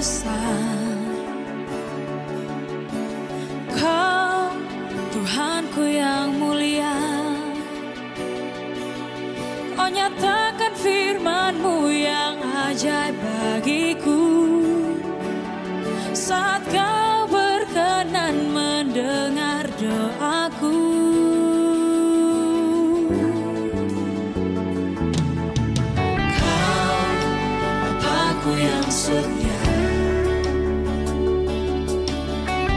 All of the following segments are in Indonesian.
besar. Kau Tuhanku yang mulia, Kau nyatakan firman-Mu yang ajaib bagiku. Saat Kau berkenan mendengar doaku, Kau Bapa-Ku yang setia,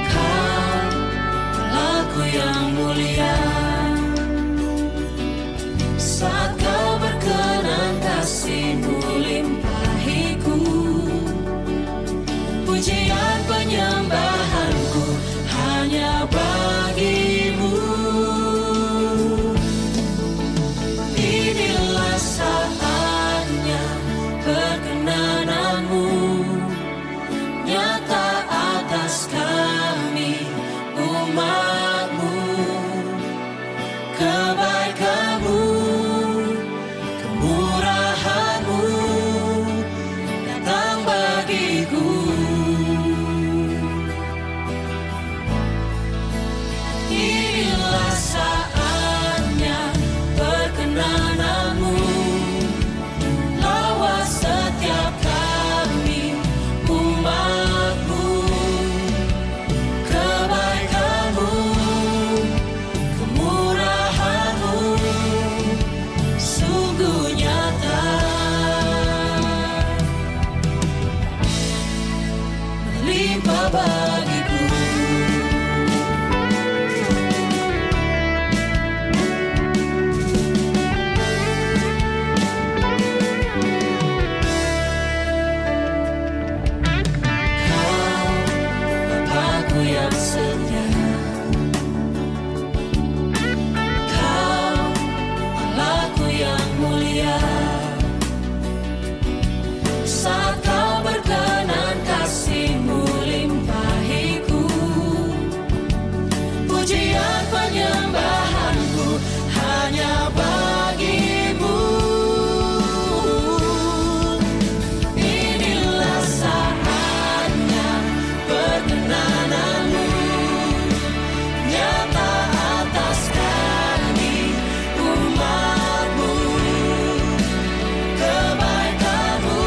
Kau Allah-Ku yang mulia. Saat Kau berkenan kasih-Mu limpahiku, pujian penyembahanku hanya bagi-Mu. Inilah saatnya perkenanan-Mu nyata atas kami umat-Mu. Kebaikan-Mu, kemurahan-Mu datang bagiku. Inilah saatnya perkenanan-Mu lawas setiap kami umat-Mu. Kebaikan-Mu, kemurahan-Mu sungguh nyata melimpah bagiku. Kau Bapa-Ku yang setia, Kau Allah-Ku yang mulia. Saat Kau berkenan kasih-Mu limpahiku, pujian penyembahanku hanya bagi-Mu. Inilah saatnya perkenanan-Mu nyata atas kami umat-Mu. Kebaikan-Mu,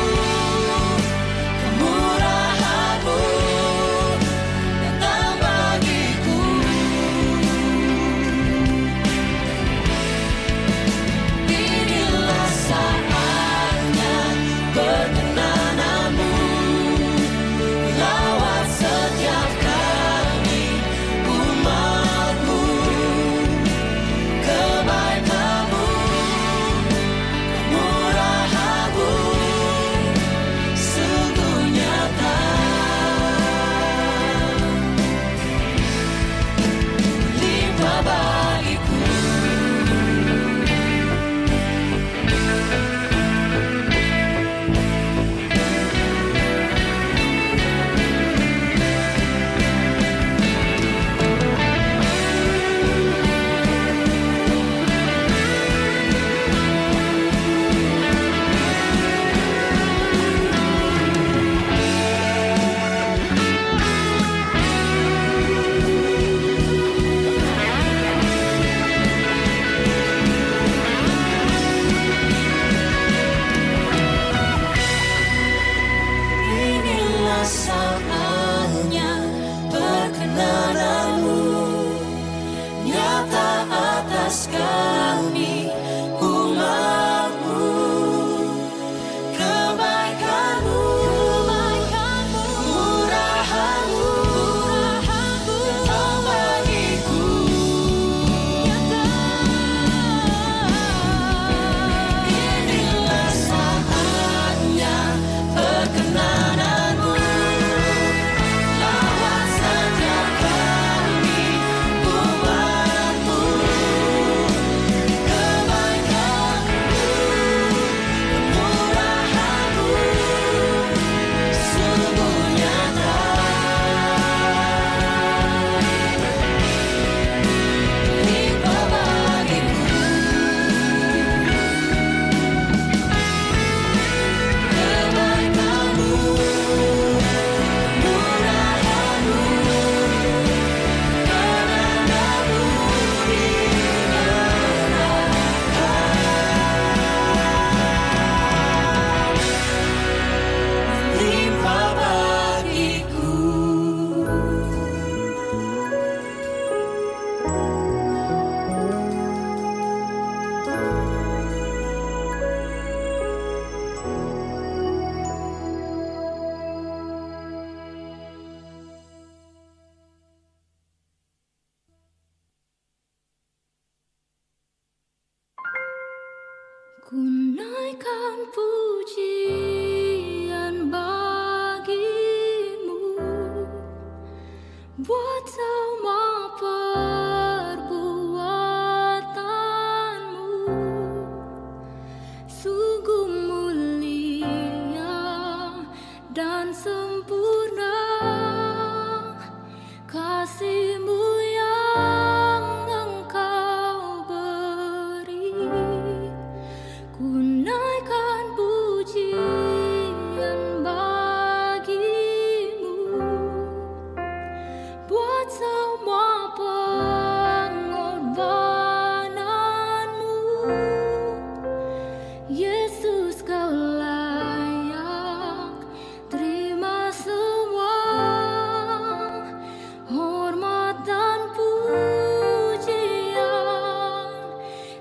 Ku naikkan pujian bagimu buat semua perbuatanmu. Sungguh mulia dan sempurna kasih-Mu yang Engkau beri. Ku naikkan pujian bagimu buat semua pengorbananmu. Yesus, Kau layak terima semua hormat dan pujian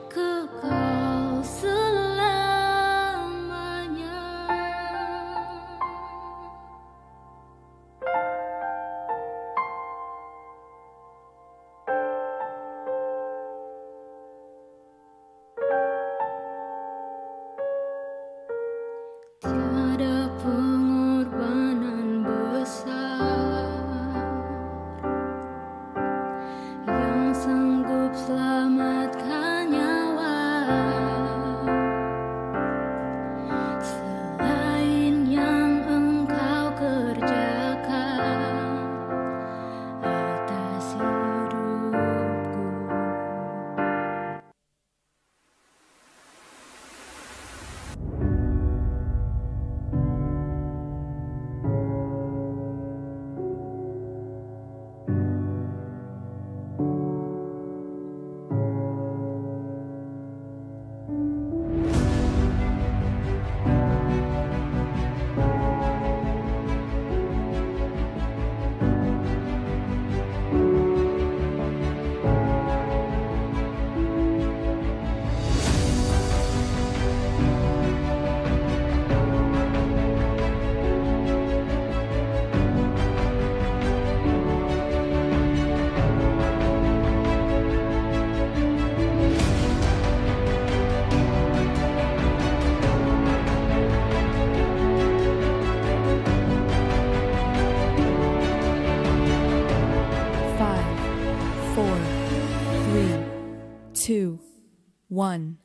kekal selamanya. Tiada pengorbanan besar yang sanggup selamatkan nyawa selain yang Engkau kerjakan atas hidupku. Five, four, three, two, one.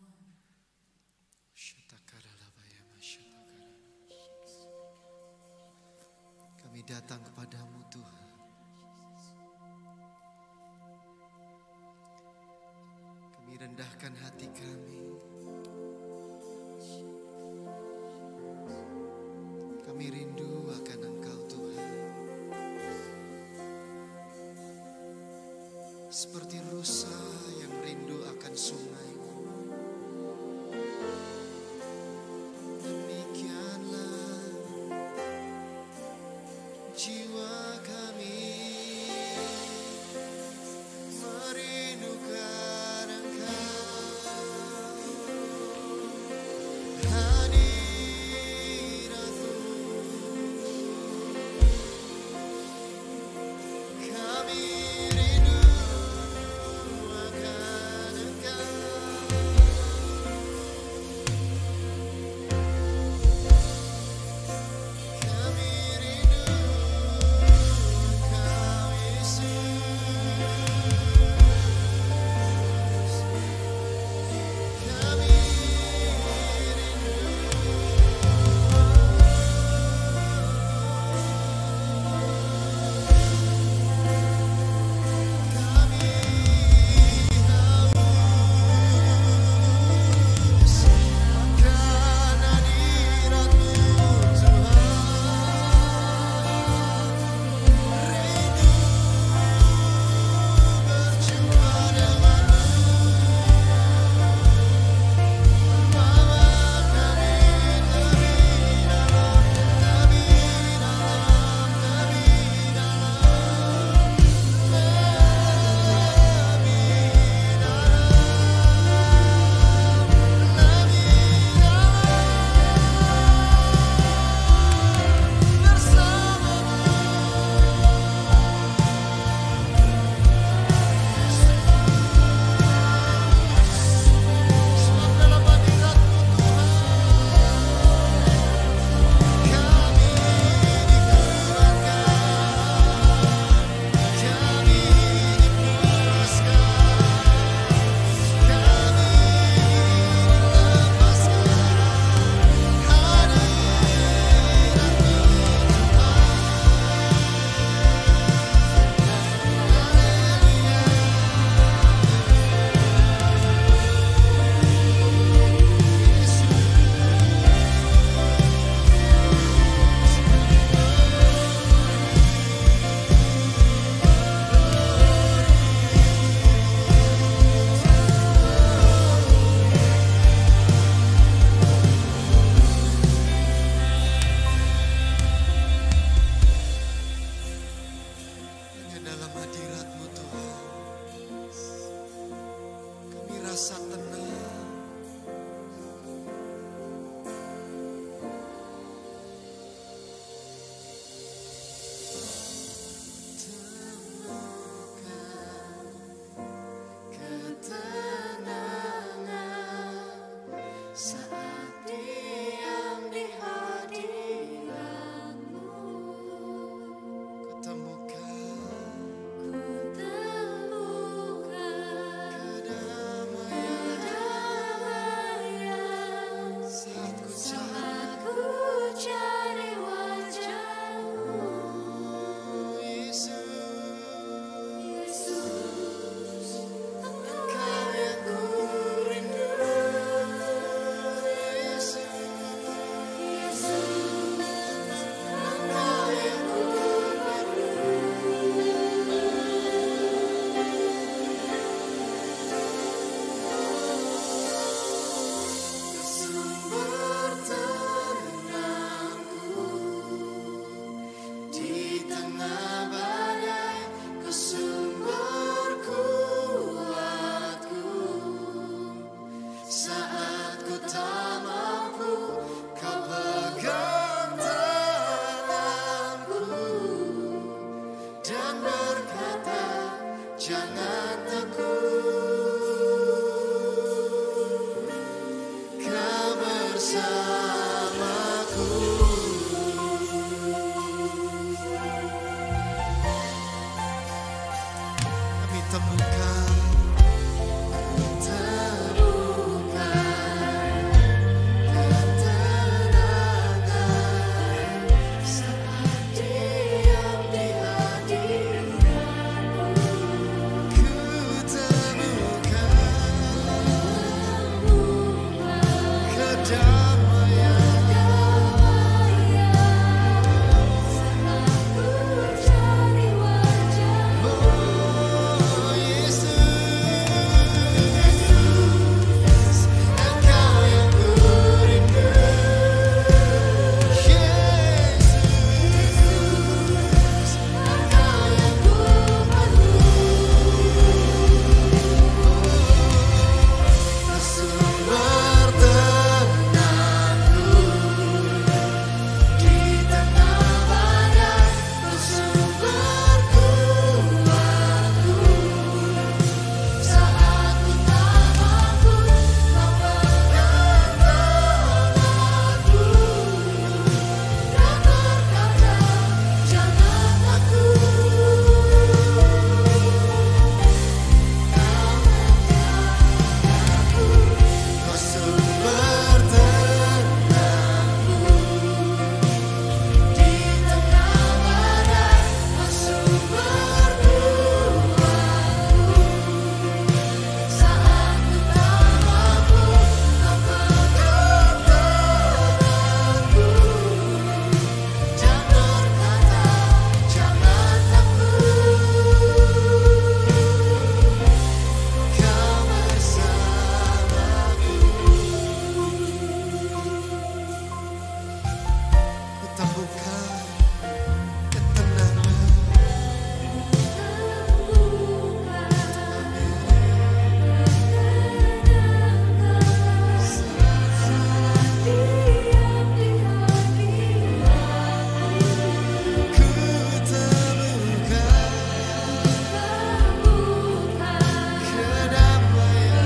Kami datang kepadamu Tuhan. Kami rendahkan hati kami. Kami rindu akan Engkau Tuhan. Seperti rusa yang rindu akan sungai. Demikianlah jiwa kami merindukan Engkau. Hadirat-Mu kami rindu akan Engkau. temukan ketenangan. Ku temukan kedamaian.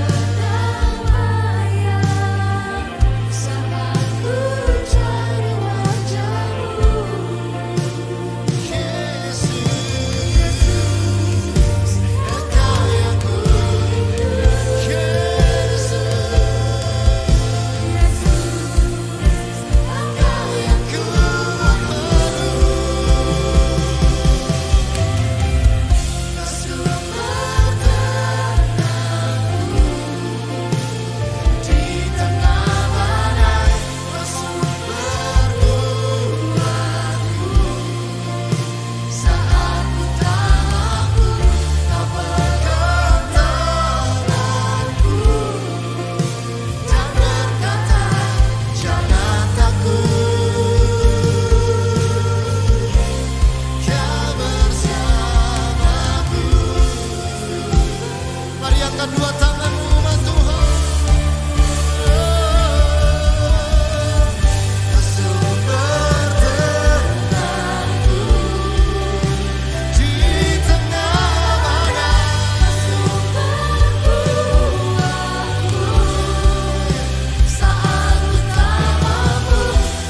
Saat ku cari wajahmu, Yesus, Engkau yang ku Yesus, Engkau yang ku di tengah badai, saat ku tak mampu, kau pegang tanganku dan berkata, jangan takut, Kau bersamaku. Mari angkat dua tanganmu umat Tuhan. Kau sumber tenangku di tengah badai. saat ku tak mampu,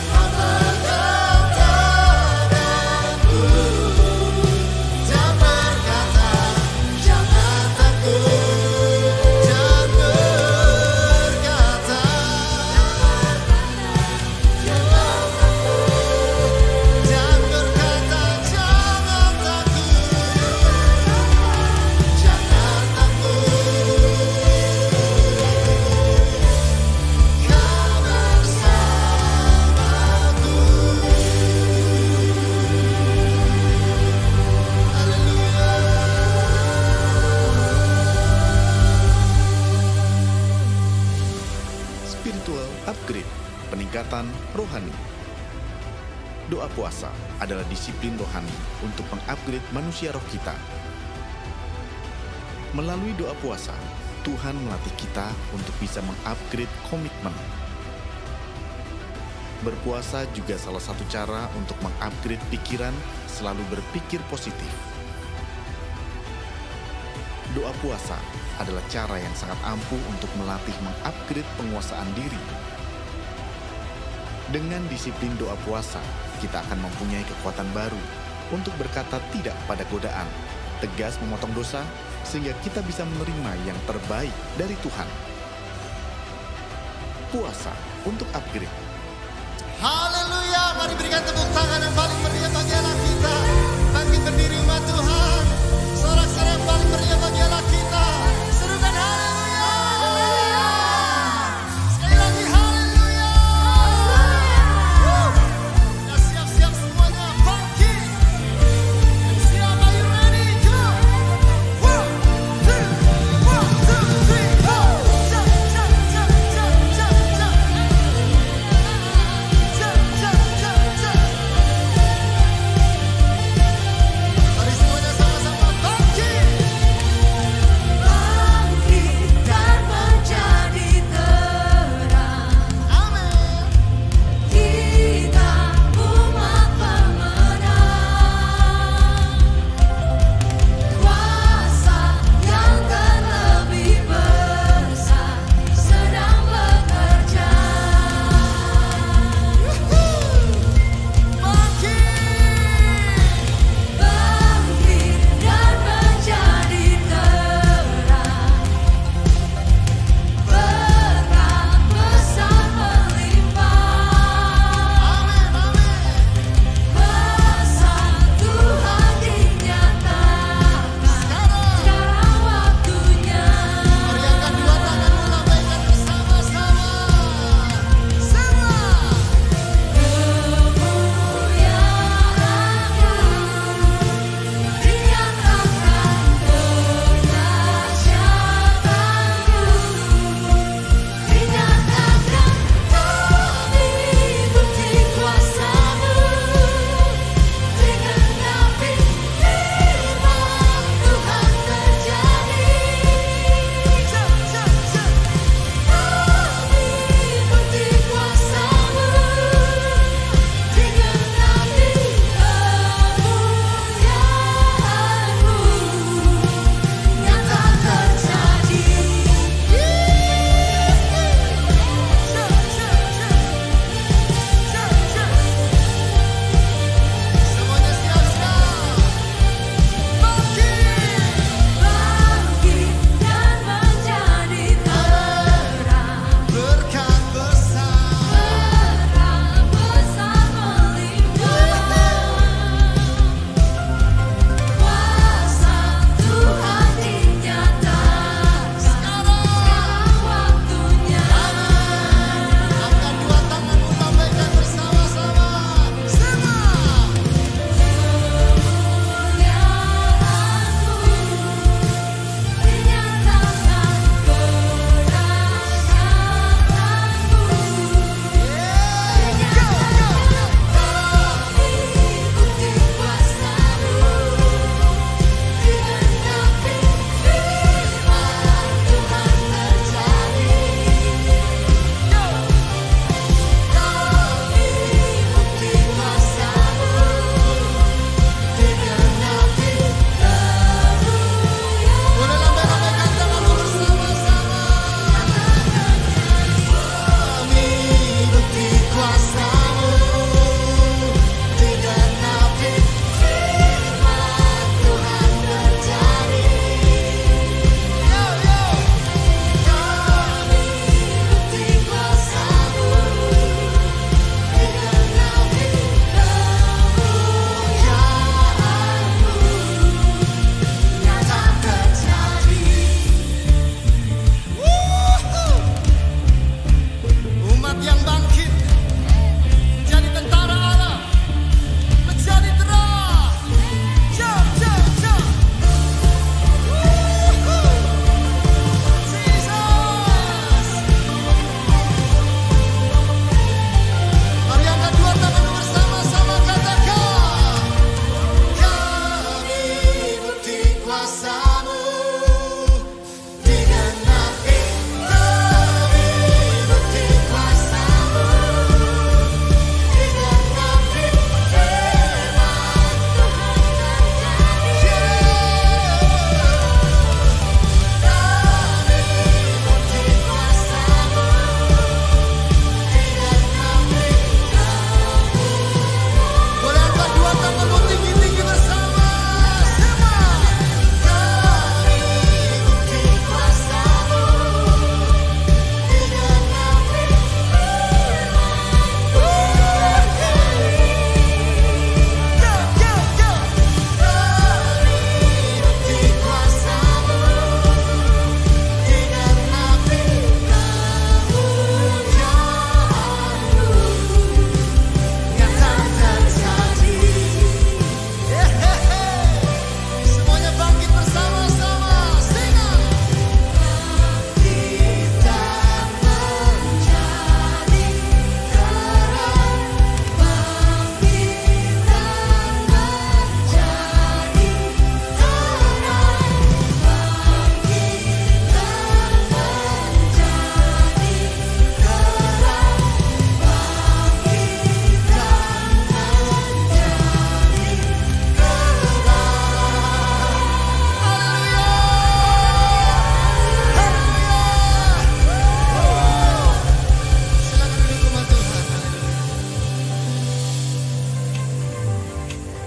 kau pegang tanganku dan berkata, jangan takut, dan berkata, jangan takut, kau bersamaku. Spiritual upgrade, peningkatan rohani. Doa puasa adalah disiplin rohani untuk mengupgrade manusia roh kita. Melalui doa puasa, Tuhan melatih kita untuk bisa mengupgrade komitmen. Berpuasa juga salah satu cara untuk mengupgrade pikiran, selalu berpikir positif. Doa puasa adalah cara yang sangat ampuh untuk melatih mengupgrade penguasaan diri. Dengan disiplin doa puasa, kita akan mempunyai kekuatan baru untuk berkata tidak pada godaan, tegas memotong dosa, sehingga kita bisa menerima yang terbaik dari Tuhan. Puasa untuk upgrade. Haleluya, mari berikan tepuk tangan yang paling meriah bagi Allah kita. Bangkit berdiri umat Tuhan. Sorak-sorai yang paling meriah bagi Allah kita. Serukan haleluya. Sekali lagi haleluya. Sudah siap-siap semuanya, bangkit. Siap, are you ready? Come on. 1, 2, 3, go. Jump, jump, jump, jump, jump, jump. Jump, jump, jump, jump.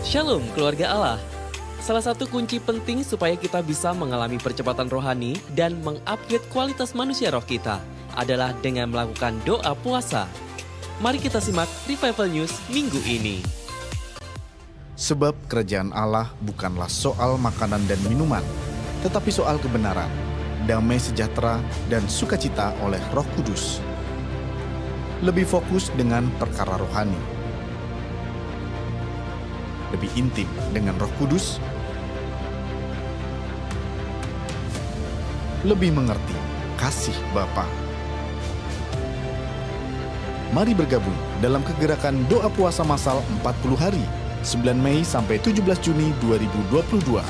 Shalom keluarga Allah. Salah satu kunci penting supaya kita bisa mengalami percepatan rohani dan mengupgrade kualitas manusia roh kita adalah dengan melakukan doa puasa. Mari kita simak Revival News minggu ini. Sebab kerajaan Allah bukanlah soal makanan dan minuman, tetapi soal kebenaran, damai sejahtera, dan sukacita oleh Roh Kudus. Lebih fokus dengan perkara rohani. Lebih intim dengan Roh Kudus. Lebih mengerti kasih Bapa. Mari bergabung dalam kegerakan doa puasa massal 40 hari, 9 Mei sampai 17 Juni 2022.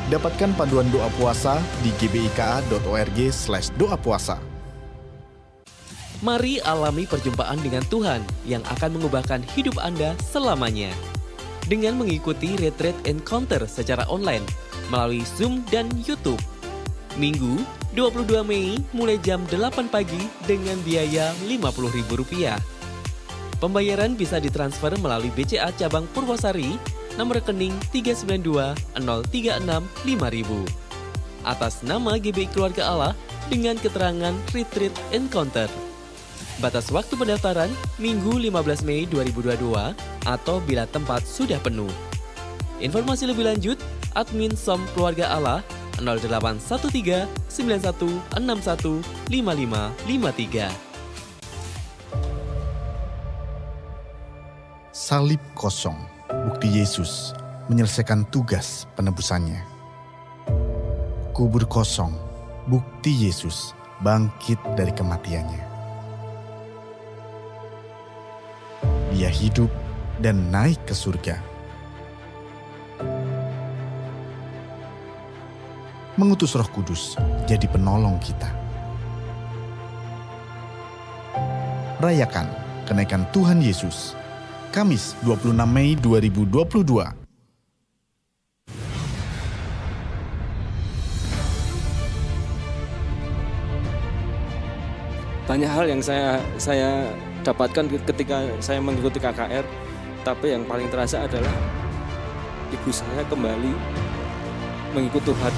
Dapatkan panduan doa puasa di gbika.org/doa puasa. Mari alami perjumpaan dengan Tuhan yang akan mengubahkan hidup Anda selamanya. Dengan mengikuti Retreat Encounter secara online melalui Zoom dan YouTube. Minggu 22 Mei mulai jam 8 pagi dengan biaya Rp50.000. Pembayaran bisa ditransfer melalui BCA cabang Purwosari, nomor rekening 392-036-5000. Atas nama GBI Keluarga Allah dengan keterangan Retreat Encounter. Batas waktu pendaftaran Minggu 15 Mei 2022 atau bila tempat sudah penuh. Informasi lebih lanjut, admin SOM Keluarga Allah 0813 9161 5553. Salib kosong, bukti Yesus menyelesaikan tugas penebusannya. Kubur kosong, bukti Yesus bangkit dari kematiannya. Dia hidup dan naik ke surga. Mengutus Roh Kudus jadi penolong kita. Rayakan kenaikan Tuhan Yesus. Kamis 26 Mei 2022. Banyak hal yang saya dapatkan ketika saya mengikuti KKR, tapi yang paling terasa adalah ibu saya kembali mengikut Tuhan.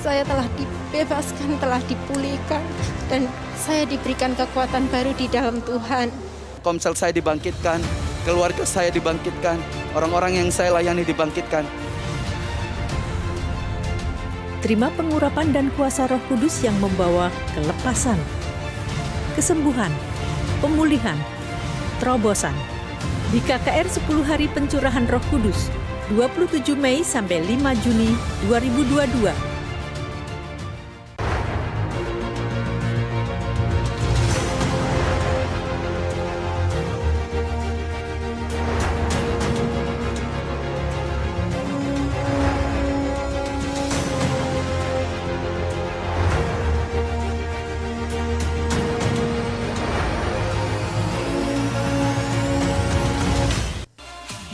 Saya telah dibebaskan, telah dipulihkan, dan saya diberikan kekuatan baru di dalam Tuhan. Komsel saya dibangkitkan, keluarga saya dibangkitkan, orang-orang yang saya layani dibangkitkan. Terima pengurapan dan kuasa Roh Kudus yang membawa kelepasan, kesembuhan, pemulihan, terobosan. Di KKR 10 hari pencurahan Roh Kudus, 27 Mei sampai 5 Juni 2022.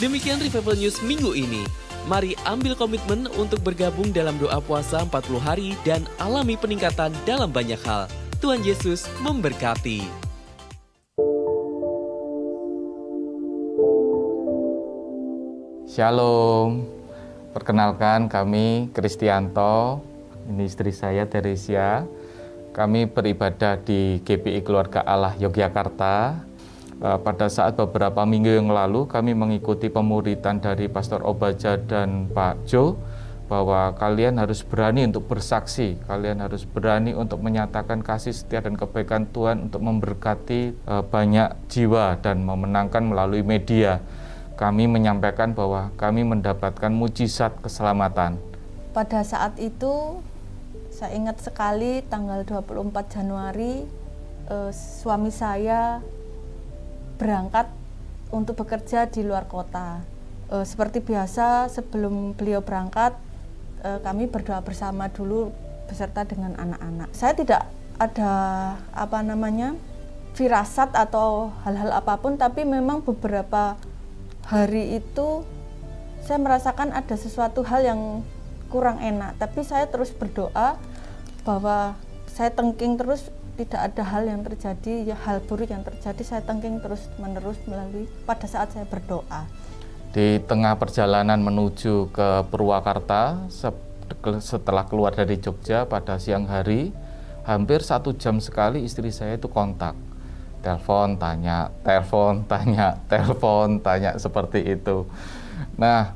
Demikian Revival News minggu ini. Mari ambil komitmen untuk bergabung dalam doa puasa 40 hari dan alami peningkatan dalam banyak hal. Tuhan Yesus memberkati. Shalom. Perkenalkan kami Kristianto, ini istri saya Teresia. Kami beribadah di GBI Keluarga Allah Yogyakarta. Pada saat beberapa minggu yang lalu kami mengikuti pemuridan dari Pastor Obaja dan Pak Jo bahwa kalian harus berani untuk bersaksi, kalian harus berani untuk menyatakan kasih setia dan kebaikan Tuhan untuk memberkati banyak jiwa dan memenangkan melalui media. Kami menyampaikan bahwa kami mendapatkan mujizat keselamatan. Pada saat itu saya ingat sekali tanggal 24 Januari suami saya berangkat untuk bekerja di luar kota. Seperti biasa sebelum beliau berangkat, kami berdoa bersama dulu beserta dengan anak-anak. Saya tidak ada firasat atau hal-hal apapun, tapi memang beberapa hari itu saya merasakan ada sesuatu hal yang kurang enak. Tapi saya terus berdoa bahwa saya tengking terus, tidak ada hal yang terjadi, hal buruk yang terjadi, saya tengking terus menerus melalui pada saat saya berdoa. Di tengah perjalanan menuju ke Purwakarta, setelah keluar dari Jogja pada siang hari, hampir 1 jam sekali istri saya itu kontak. Telepon, tanya, seperti itu. Nah,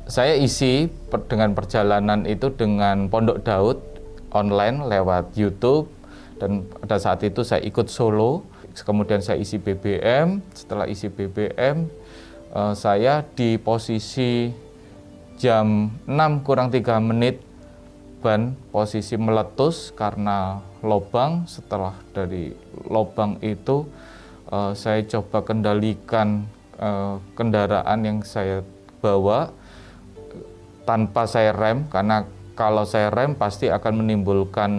saya isi dengan perjalanan itu dengan Pondok Daud online lewat YouTube, dan pada saat itu saya ikut solo. Kemudian saya isi BBM. Setelah isi BBM, saya di posisi jam 6:03 ban posisi meletus karena lubang. Setelah dari lubang itu saya coba kendalikan kendaraan yang saya bawa tanpa saya rem, karena kalau saya rem pasti akan menimbulkan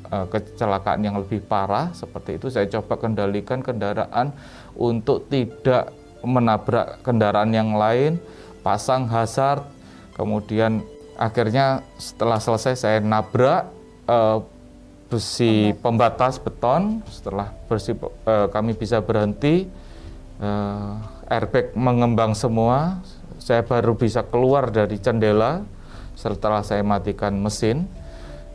kecelakaan yang lebih parah. Seperti itu saya coba kendalikan kendaraan untuk tidak menabrak kendaraan yang lain, pasang hazard. Kemudian akhirnya setelah selesai saya nabrak besi pembatas beton. Setelah kami bisa berhenti, airbag mengembang semua. Saya baru bisa keluar dari jendela setelah saya matikan mesin.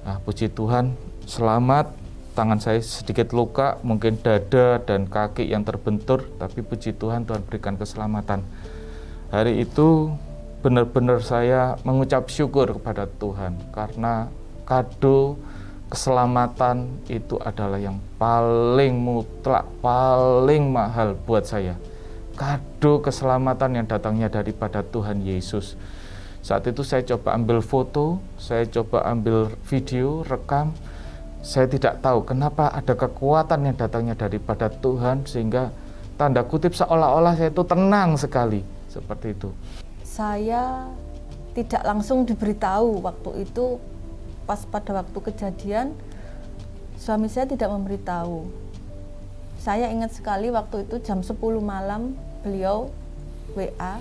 Nah, puji Tuhan, selamat. Tangan saya sedikit luka, mungkin dada dan kaki yang terbentur, tapi puji Tuhan, Tuhan berikan keselamatan. Hari itu benar-benar saya mengucap syukur kepada Tuhan, karena kado keselamatan itu adalah yang paling mutlak, paling mahal buat saya. Kado keselamatan yang datangnya daripada Tuhan Yesus. Saat itu saya coba ambil foto, saya coba ambil video, rekam. Saya tidak tahu kenapa ada kekuatan yang datangnya daripada Tuhan, sehingga tanda kutip seolah-olah saya itu tenang sekali, seperti itu. Saya tidak langsung diberitahu waktu itu, pas pada waktu kejadian, suami saya tidak memberitahu. Saya ingat sekali waktu itu jam 10 malam, beliau WA,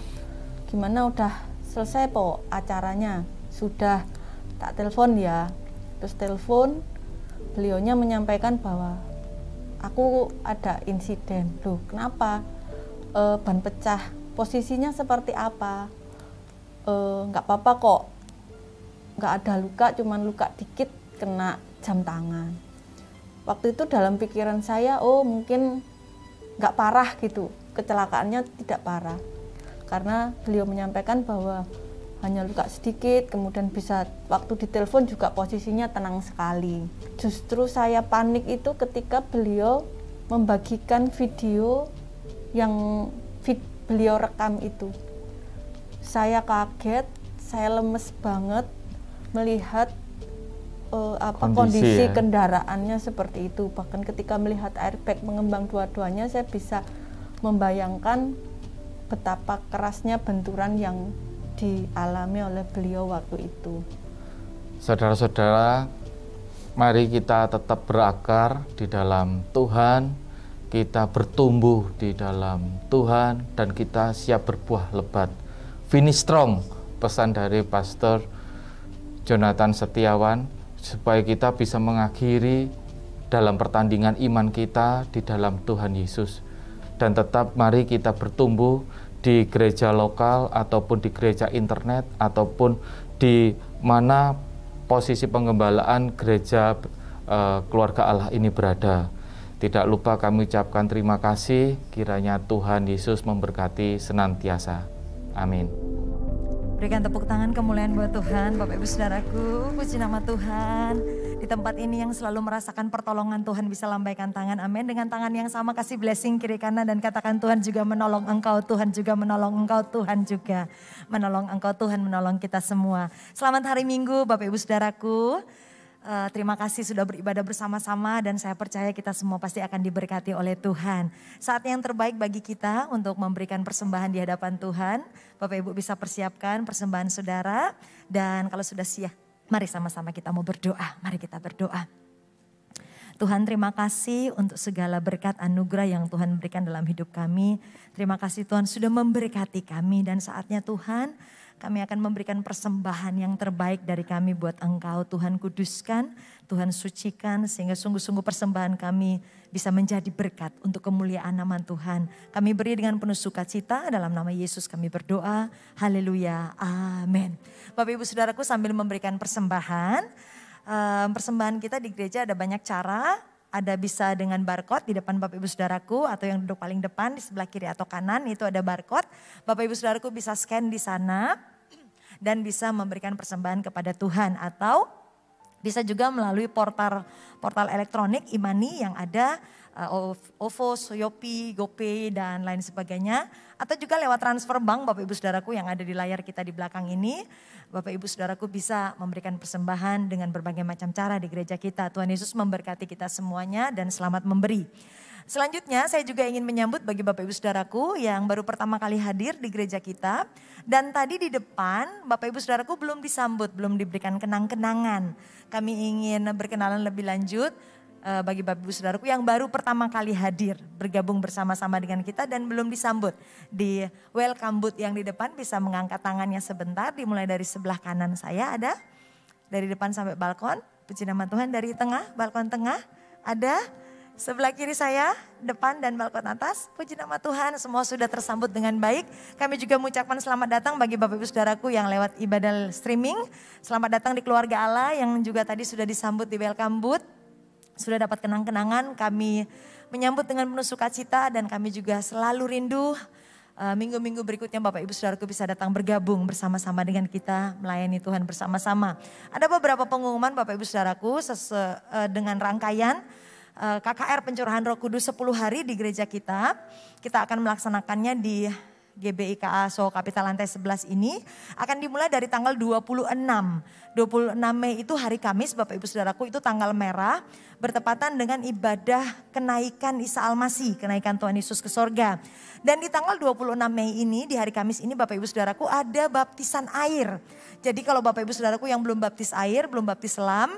gimana udah selesai po acaranya? Sudah, tak telepon ya. Terus telepon, beliaunya menyampaikan bahwa aku ada insiden. Loh, kenapa? Ban pecah. Posisinya seperti apa? Nggak apa-apa kok. Nggak ada luka, cuman luka dikit kena jam tangan. Waktu itu dalam pikiran saya, oh mungkin nggak parah gitu. Kecelakaannya tidak parah. Karena beliau menyampaikan bahwa hanya luka sedikit, kemudian bisa waktu ditelepon juga posisinya tenang sekali. Justru saya panik itu ketika beliau membagikan video yang beliau rekam itu. Saya kaget, saya lemes banget melihat kondisi kendaraannya seperti itu. Bahkan ketika melihat airbag mengembang dua-duanya, saya bisa membayangkan betapa kerasnya benturan yang dialami oleh beliau waktu itu. Saudara-saudara, mari kita tetap berakar di dalam Tuhan, kita bertumbuh di dalam Tuhan, dan kita siap berbuah lebat. Finish strong, pesan dari Pastor Jonathan Setiawan, supaya kita bisa mengakhiri dalam pertandingan iman kita di dalam Tuhan Yesus. Dan tetap mari kita bertumbuh di gereja lokal ataupun di gereja internet ataupun di mana posisi penggembalaan gereja keluarga Allah ini berada. Tidak lupa kami ucapkan terima kasih, kiranya Tuhan Yesus memberkati senantiasa. Amin. Berikan tepuk tangan kemuliaan buat Tuhan, Bapak Ibu Saudaraku, puji nama Tuhan. Di tempat ini yang selalu merasakan pertolongan Tuhan bisa lambaikan tangan, amin. Dengan tangan yang sama kasih blessing kiri kanan dan katakan Tuhan juga menolong engkau, Tuhan juga menolong engkau, Tuhan juga menolong engkau, Tuhan menolong kita semua. Selamat hari Minggu Bapak Ibu Saudaraku. Terima kasih sudah beribadah bersama-sama dan saya percaya kita semua pasti akan diberkati oleh Tuhan. Saat yang terbaik bagi kita untuk memberikan persembahan di hadapan Tuhan. Bapak Ibu bisa persiapkan persembahan saudara dan kalau sudah siap, mari sama-sama kita mau berdoa. Mari kita berdoa. Tuhan, terima kasih untuk segala berkat anugerah yang Tuhan berikan dalam hidup kami. Terima kasih Tuhan sudah memberkati kami dan saatnya Tuhan kami akan memberikan persembahan yang terbaik dari kami buat Engkau. Tuhan kuduskan, Tuhan sucikan sehingga sungguh-sungguh persembahan kami bisa menjadi berkat untuk kemuliaan nama Tuhan. Kami beri dengan penuh sukacita, dalam nama Yesus kami berdoa. Haleluya, amin. Bapak Ibu Saudaraku, sambil memberikan persembahan, persembahan kita di gereja ada banyak cara. Ada bisa dengan barcode di depan Bapak Ibu Saudaraku, atau yang duduk paling depan di sebelah kiri atau kanan itu ada barcode. Bapak Ibu Saudaraku bisa scan di sana dan bisa memberikan persembahan kepada Tuhan, atau bisa juga melalui portal elektronik e-money yang ada, OVO, Shopee, GoPay dan lain sebagainya. Atau juga lewat transfer bank Bapak Ibu Saudaraku yang ada di layar kita di belakang ini. Bapak Ibu Saudaraku bisa memberikan persembahan dengan berbagai macam cara di gereja kita. Tuhan Yesus memberkati kita semuanya dan selamat memberi. Selanjutnya saya juga ingin menyambut bagi Bapak Ibu Saudaraku yang baru pertama kali hadir di gereja kita. Dan tadi di depan Bapak Ibu Saudaraku belum disambut, belum diberikan kenang-kenangan. Kami ingin berkenalan lebih lanjut bagi Bapak Ibu Saudaraku yang baru pertama kali hadir bergabung bersama-sama dengan kita dan belum disambut. Di welcome booth yang di depan bisa mengangkat tangannya sebentar, dimulai dari sebelah kanan saya ada, dari depan sampai balkon, puji nama Tuhan. Dari tengah, balkon tengah ada, sebelah kiri saya, depan dan balkon atas, puji nama Tuhan, semua sudah tersambut dengan baik. Kami juga mengucapkan selamat datang bagi Bapak Ibu Saudaraku yang lewat ibadah streaming. Selamat datang di keluarga Allah yang juga tadi sudah disambut di welcome booth. Sudah dapat kenang-kenangan, kami menyambut dengan penuh sukacita dan kami juga selalu rindu minggu-minggu berikutnya Bapak Ibu Saudaraku bisa datang bergabung bersama-sama dengan kita melayani Tuhan bersama-sama. Ada beberapa pengumuman Bapak Ibu Saudaraku dengan rangkaian KKR Pencurahan Roh Kudus 10 hari di gereja kita. Kita akan melaksanakannya di GBI KASO Kapital Lantai 11 ini akan dimulai dari tanggal 26 Mei itu hari Kamis Bapak Ibu Saudaraku, itu tanggal merah bertepatan dengan ibadah kenaikan Isa Al-Masih, kenaikan Tuhan Yesus ke sorga. Dan di tanggal 26 Mei ini, di hari Kamis ini Bapak Ibu Saudaraku ada baptisan air. Jadi kalau Bapak Ibu Saudaraku yang belum baptis air, belum baptis selam,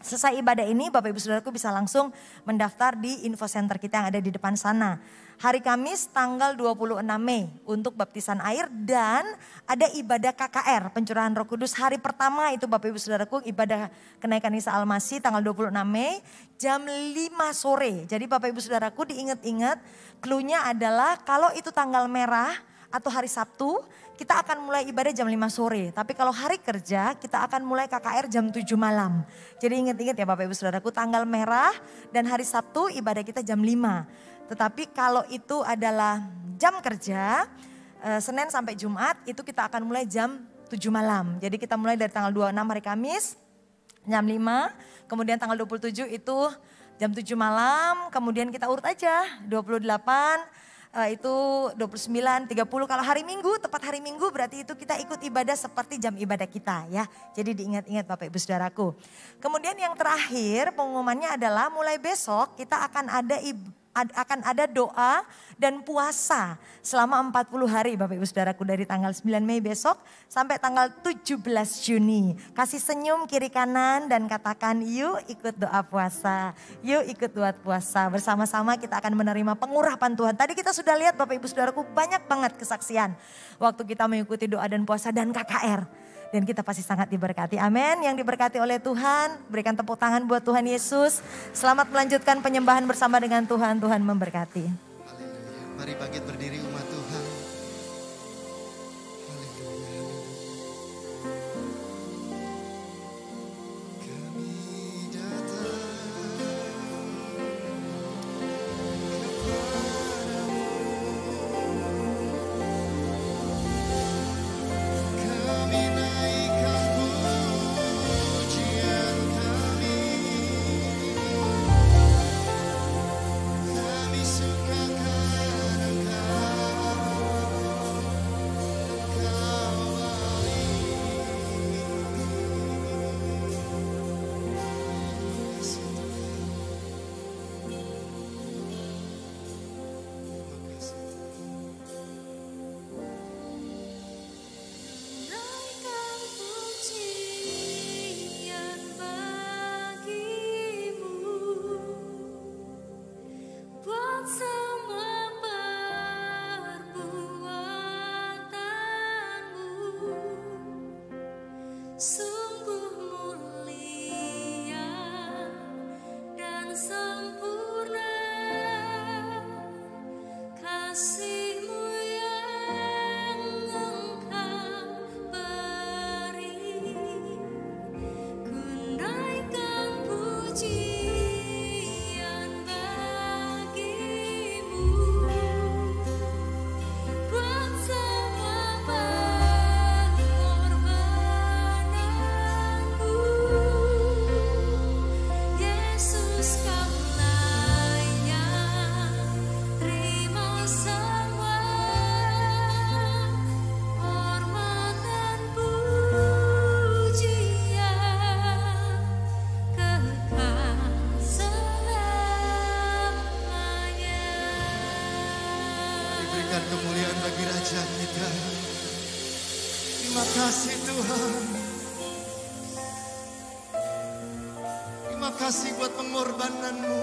selesai ibadah ini Bapak Ibu Saudaraku bisa langsung mendaftar di info center kita yang ada di depan sana. Hari Kamis tanggal 26 Mei untuk baptisan air dan ada ibadah KKR Pencurahan Roh Kudus hari pertama itu Bapak Ibu Saudaraku, ibadah kenaikan Isa Al-Masih tanggal 26 Mei jam 5 sore. Jadi Bapak Ibu Saudaraku diingat-ingat, cluenya adalah kalau itu tanggal merah atau hari Sabtu kita akan mulai ibadah jam 5 sore. Tapi kalau hari kerja kita akan mulai KKR jam 7 malam. Jadi ingat-ingat ya Bapak Ibu Saudaraku, tanggal merah dan hari Sabtu ibadah kita jam 5. Tetapi kalau itu adalah jam kerja, Senin sampai Jumat itu kita akan mulai jam 7 malam. Jadi kita mulai dari tanggal 26 hari Kamis jam 5, kemudian tanggal 27 itu jam 7 malam, kemudian kita urut aja 28, itu 29, 30. Kalau hari Minggu, tepat hari Minggu berarti itu kita ikut ibadah seperti jam ibadah kita ya. Jadi diingat-ingat Bapak Ibu Saudaraku. Kemudian yang terakhir pengumumannya adalah mulai besok kita akan ada doa dan puasa selama 40 hari Bapak Ibu Saudaraku, dari tanggal 9 Mei besok sampai tanggal 17 Juni. Kasih senyum kiri kanan dan katakan yuk ikut doa puasa, yuk ikut doa puasa. Bersama-sama kita akan menerima pengurapan Tuhan. Tadi kita sudah lihat Bapak Ibu Saudaraku banyak banget kesaksian waktu kita mengikuti doa dan puasa dan KKR. Dan kita pasti sangat diberkati. Amin. Yang diberkati oleh Tuhan, berikan tepuk tangan buat Tuhan Yesus. Selamat melanjutkan penyembahan bersama dengan Tuhan. Tuhan memberkati. Haleluya. Mari bangkit berdiri umat Tuhan. Kami sukakan Engkau. Raja kita. Terima kasih Tuhan. Terima kasih buat pengorbanan-Mu.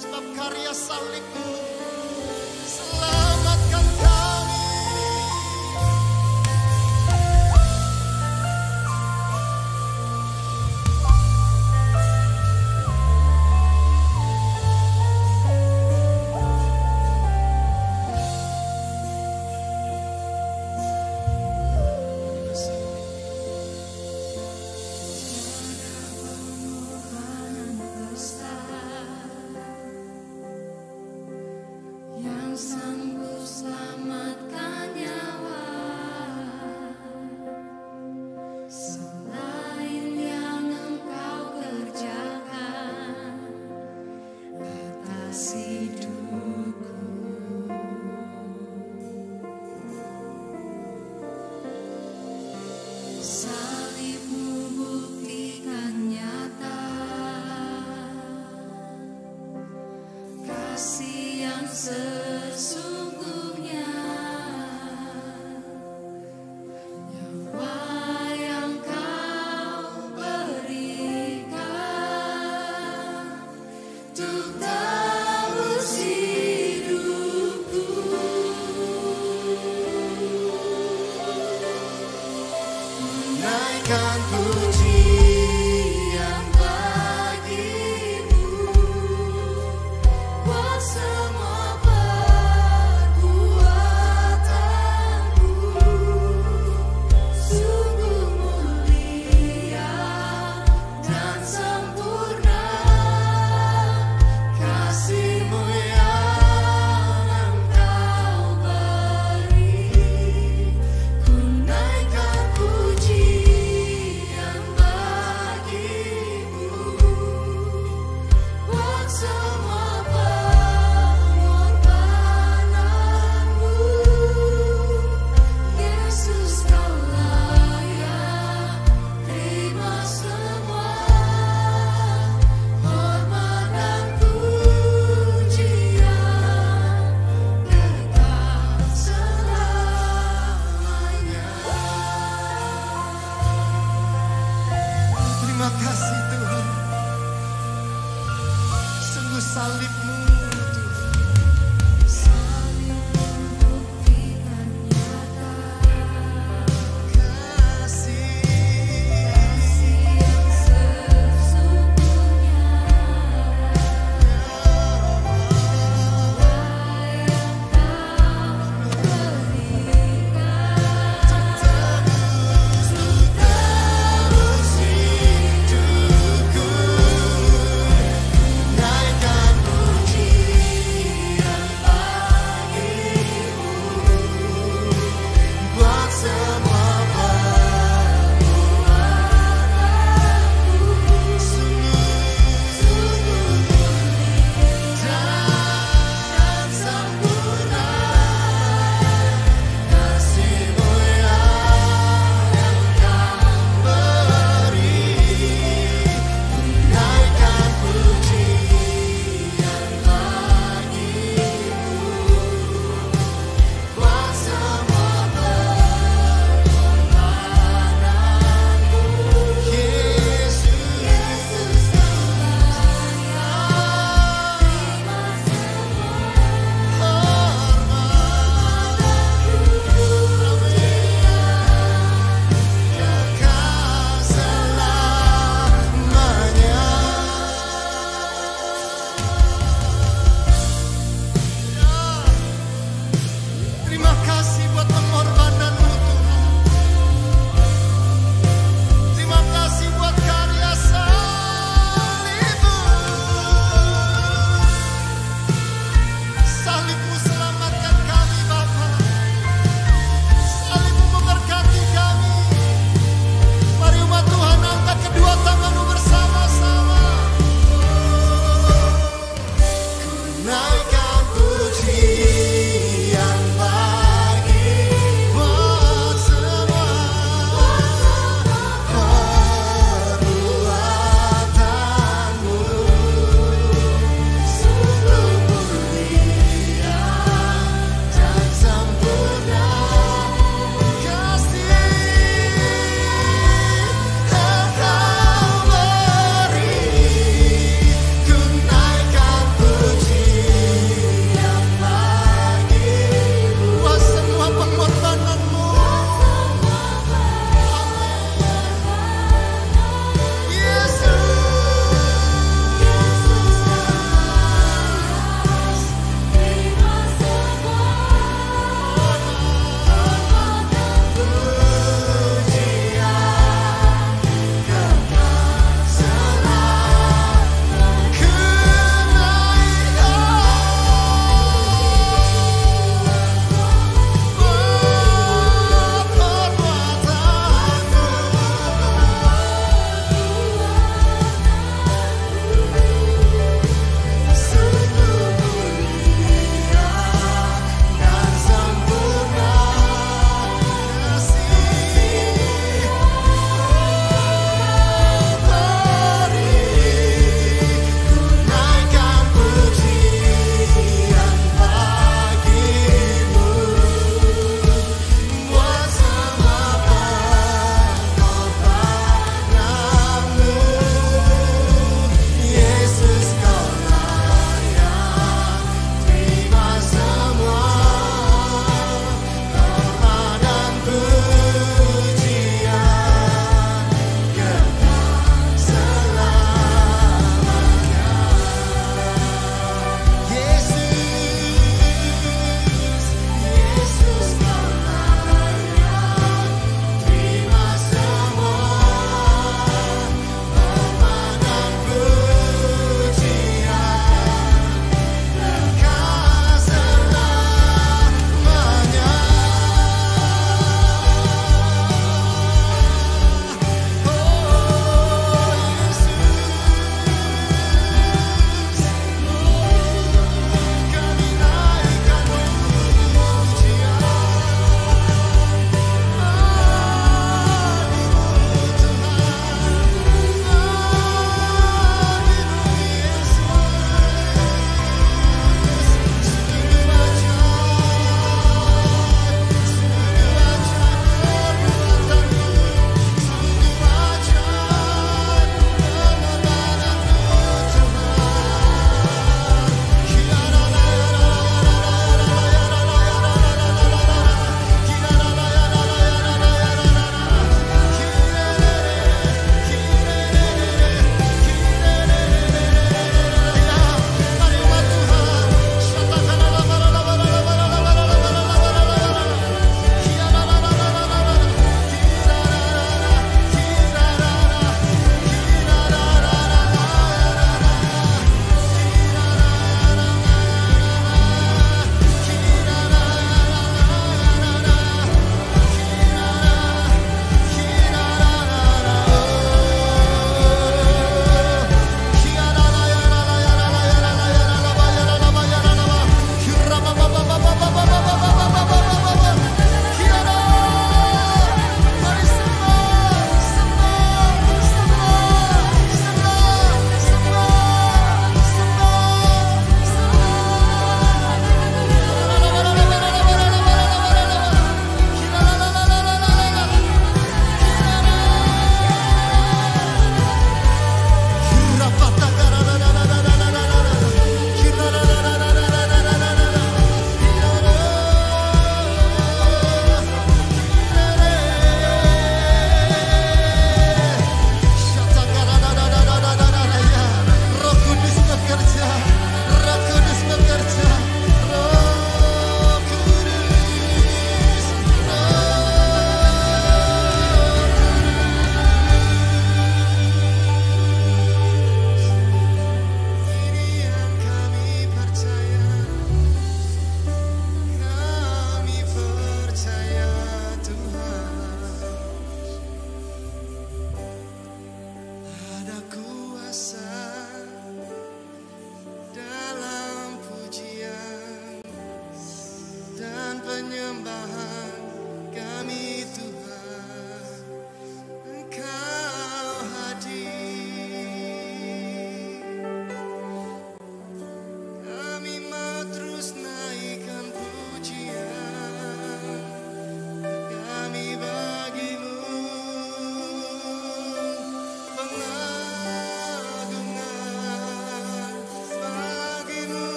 Sebab karya salib-Mu selamatkan kami. Yang sanggup selamatkan nyawa, selain yang Engkau kerjakan atas hidupku. Salib-Mu buktikan nyata kasih yang sesungguhnya, nyawa yang Kau berikan untuk tebus hidupku. Naikkan pujian bagi-Mu buat semua perbuatanmu. Sungguh mulia dan sempurna kasih-Mu yang Engkau beri. Ku naikkan pujian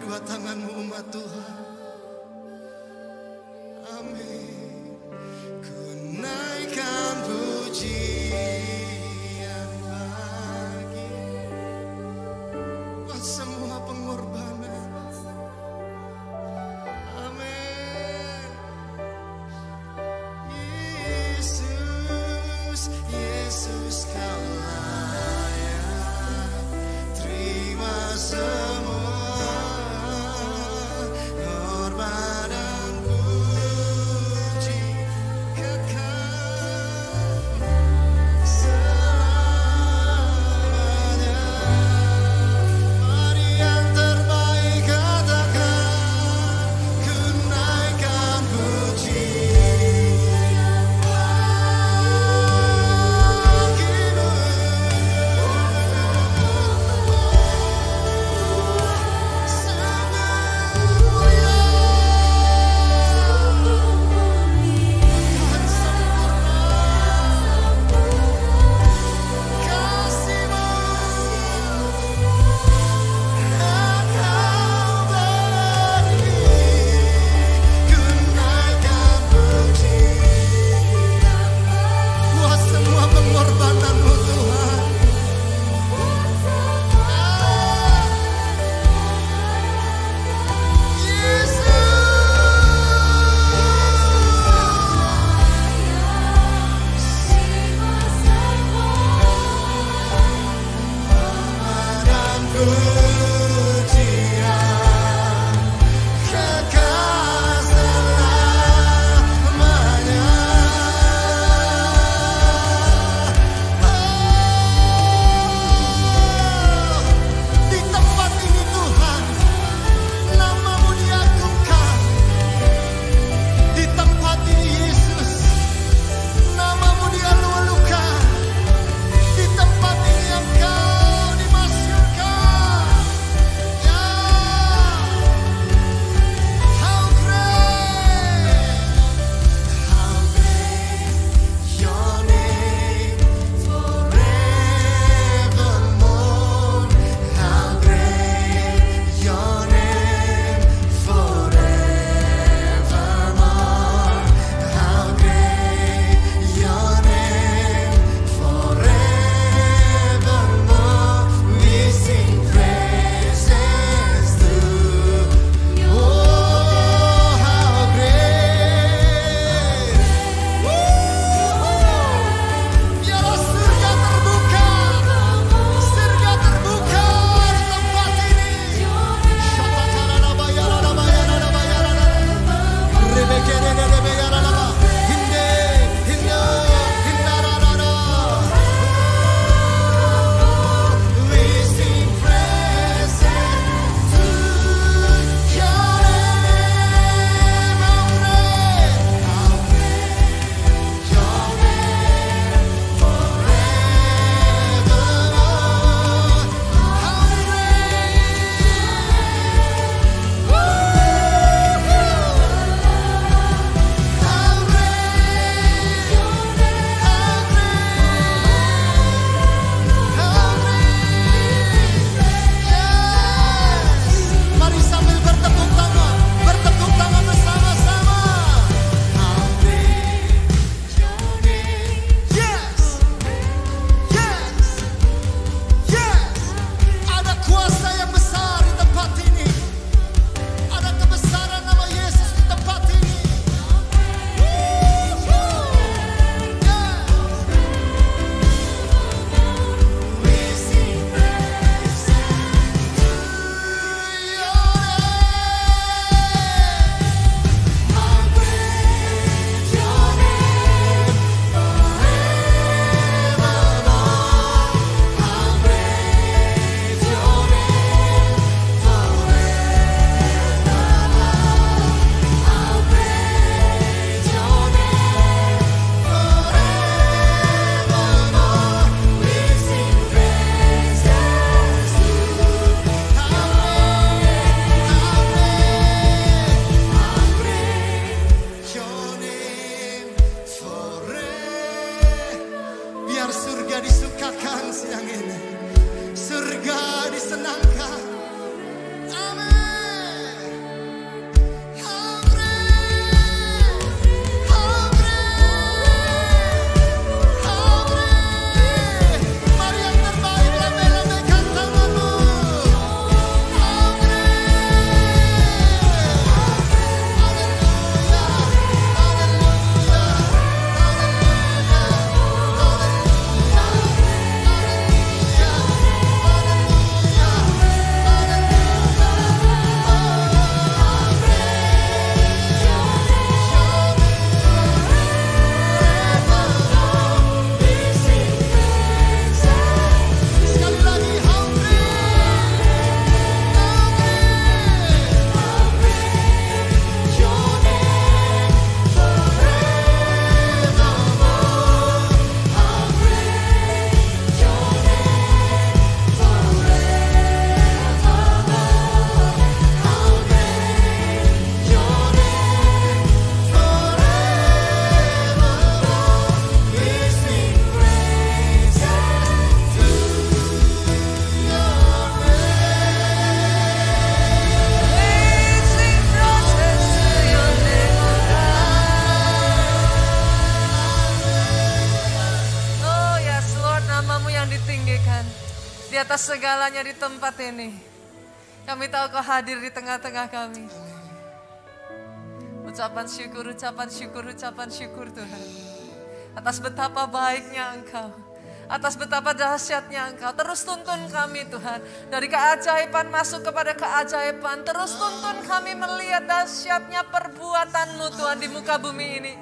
kedua tanganmu umat Tuhan. Amin. Ku naikkan pujian bagi buat semua pengorbanan. Amin. Yesus, Yesus kau layak terima semua hormat dan puji kekal selamanya. Mari yang terbaik katakan, ku naikkan pujian bagimu. siang ini. Surga disenangkan. Amin. Tuhan ditinggikan di atas segalanya di tempat ini. Kami tahu Kau hadir di tengah-tengah kami. Ucapan syukur, ucapan syukur, ucapan syukur Tuhan. Atas betapa baiknya Engkau. Atas betapa dahsyatnya Engkau. Terus tuntun kami Tuhan. Dari keajaiban masuk kepada keajaiban. Terus tuntun kami melihat dahsyatnya perbuatan-Mu Tuhan di muka bumi ini.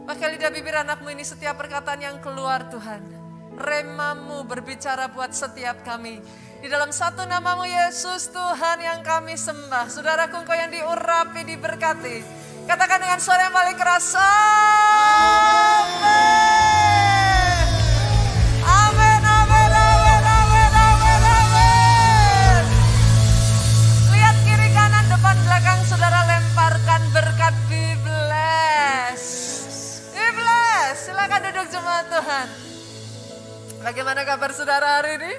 Pakai lidah bibir anak-Mu ini setiap perkataan yang keluar Tuhan. Rema-Mu berbicara buat setiap kami. Di dalam satu nama-Mu Yesus Tuhan yang kami sembah. Saudaraku Engkau yang diurapi, diberkati. Katakan dengan suara yang paling keras. Amin. Amin, amin, amin, amin, amin, amin. Lihat kiri kanan depan belakang saudara, lemparkan berkat. Be blessed. Be blessed. Silakan duduk jemaat Tuhan. Bagaimana kabar saudara hari ini?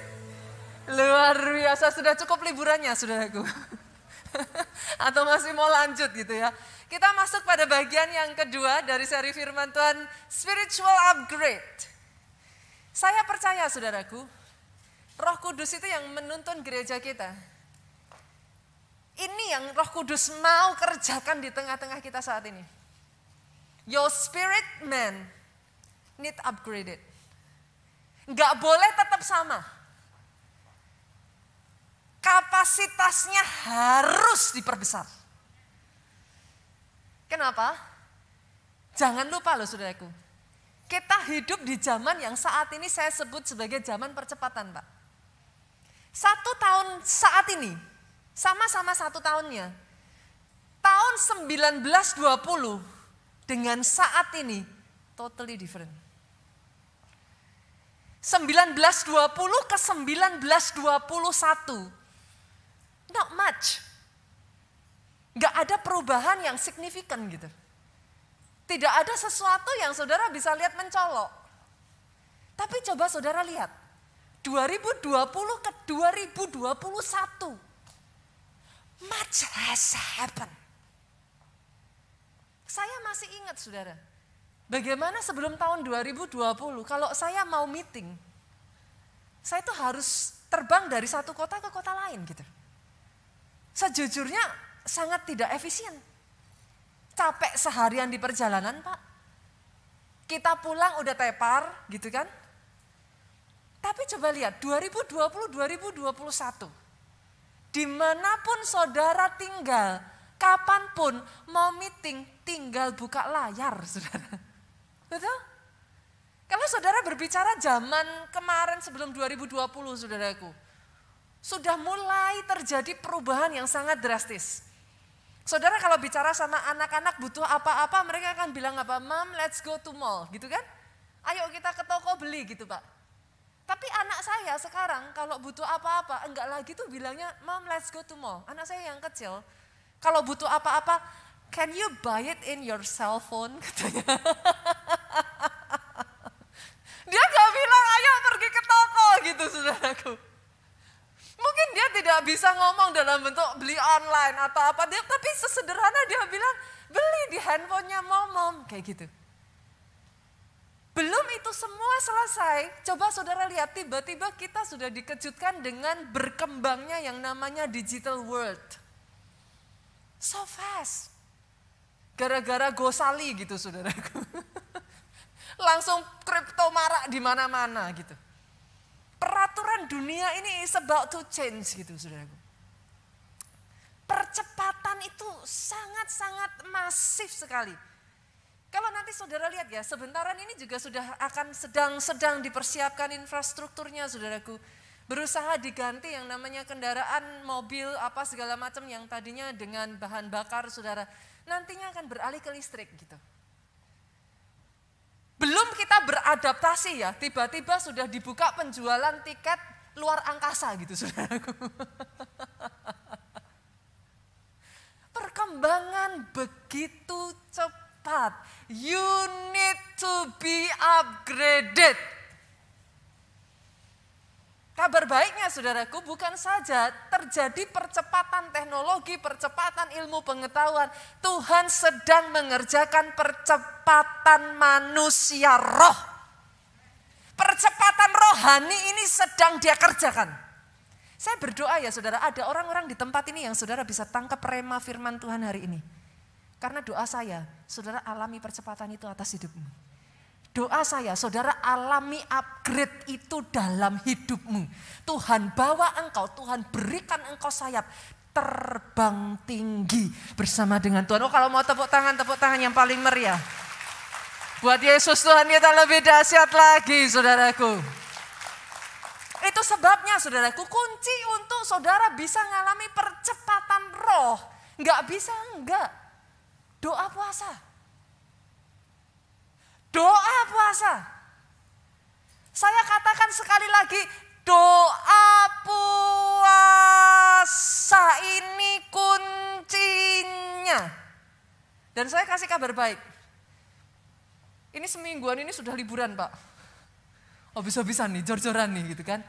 Luar biasa, sudah cukup liburannya saudaraku. Atau masih mau lanjut gitu ya. Kita masuk pada bagian yang kedua dari seri firman Tuhan, spiritual upgrade. Saya percaya saudaraku, Roh Kudus itu yang menuntun gereja kita. Ini yang Roh Kudus mau kerjakan di tengah-tengah kita saat ini. Your spirit man need upgraded. Nggak boleh tetap sama. Kapasitasnya harus diperbesar. Kenapa? Jangan lupa loh saudaraku. Kita hidup di zaman yang saat ini saya sebut sebagai zaman percepatan, Pak. 1 tahun saat ini, sama-sama 1 tahunnya. Tahun 1920 dengan saat ini, totally different. 1920 ke 1921, not much. Gak ada perubahan yang signifikan gitu. Tidak ada sesuatu yang saudara bisa lihat mencolok. Tapi coba saudara lihat, 2020 ke 2021, much has happened. Saya masih ingat saudara, bagaimana sebelum tahun 2020 kalau saya mau meeting, saya tuh harus terbang dari satu kota ke kota lain gitu. Sejujurnya sangat tidak efisien. Capek seharian di perjalanan Pak. Kita pulang udah tepar gitu kan. Tapi coba lihat 2020-2021. Dimanapun saudara tinggal, kapanpun mau meeting tinggal buka layar saudara. Betul? Kalau saudara berbicara zaman kemarin sebelum 2020 saudaraku. Sudah mulai terjadi perubahan yang sangat drastis. Saudara kalau bicara sama anak-anak butuh apa-apa, mereka akan bilang apa? Mom, let's go to mall, gitu kan? Ayo kita ke toko beli gitu Pak. Tapi anak saya sekarang kalau butuh apa-apa, enggak lagi tuh bilangnya, Mom, let's go to mall. Anak saya yang kecil, kalau butuh apa-apa, can you buy it in your cell phone? Katanya. Dia gak bilang, ayo pergi ke toko gitu saudaraku. Mungkin dia tidak bisa ngomong dalam bentuk beli online atau apa, tapi sesederhana dia bilang beli di handphonenya mom, kayak gitu. Belum itu semua selesai, coba saudara lihat tiba-tiba kita sudah dikejutkan dengan berkembangnya yang namanya digital world. So fast. Gara-gara gosali gitu saudaraku. Langsung kripto marak di mana-mana gitu. Peraturan dunia ini is about to change gitu saudaraku. Percepatan itu sangat-sangat masif sekali. Kalau nanti saudara lihat ya, sebentaran ini juga sudah akan sedang dipersiapkan infrastrukturnya saudaraku. Berusaha diganti yang namanya kendaraan mobil apa segala macam yang tadinya dengan bahan bakar saudara. Nantinya akan beralih ke listrik gitu. Belum kita beradaptasi ya, tiba-tiba sudah dibuka penjualan tiket luar angkasa gitu saudaraku. Perkembangan begitu cepat. You need to be upgraded. Kabar baiknya saudaraku, bukan saja terjadi percepatan teknologi, percepatan ilmu pengetahuan. Tuhan sedang mengerjakan percepatan manusia roh. Percepatan roh rohani ini sedang dia kerjakan. Saya berdoa ya saudara, ada orang-orang di tempat ini yang saudara bisa tangkap rema firman Tuhan hari ini. Karena doa saya, saudara alami percepatan itu atas hidupmu. Doa saya, saudara alami upgrade itu dalam hidupmu. Tuhan bawa engkau, Tuhan berikan engkau sayap. Terbang tinggi bersama dengan Tuhan. Oh kalau mau tepuk tangan yang paling meriah. Buat Yesus Tuhan kita lebih dahsyat lagi saudaraku. Itu sebabnya saudaraku, kunci untuk saudara bisa mengalami percepatan roh. Enggak bisa enggak. Doa puasa. Doa puasa. Saya katakan sekali lagi, doa puasa ini kuncinya. Dan saya kasih kabar baik. Ini semingguan ini sudah liburan Pak. Habis-habisan nih, jor-joran nih gitu kan.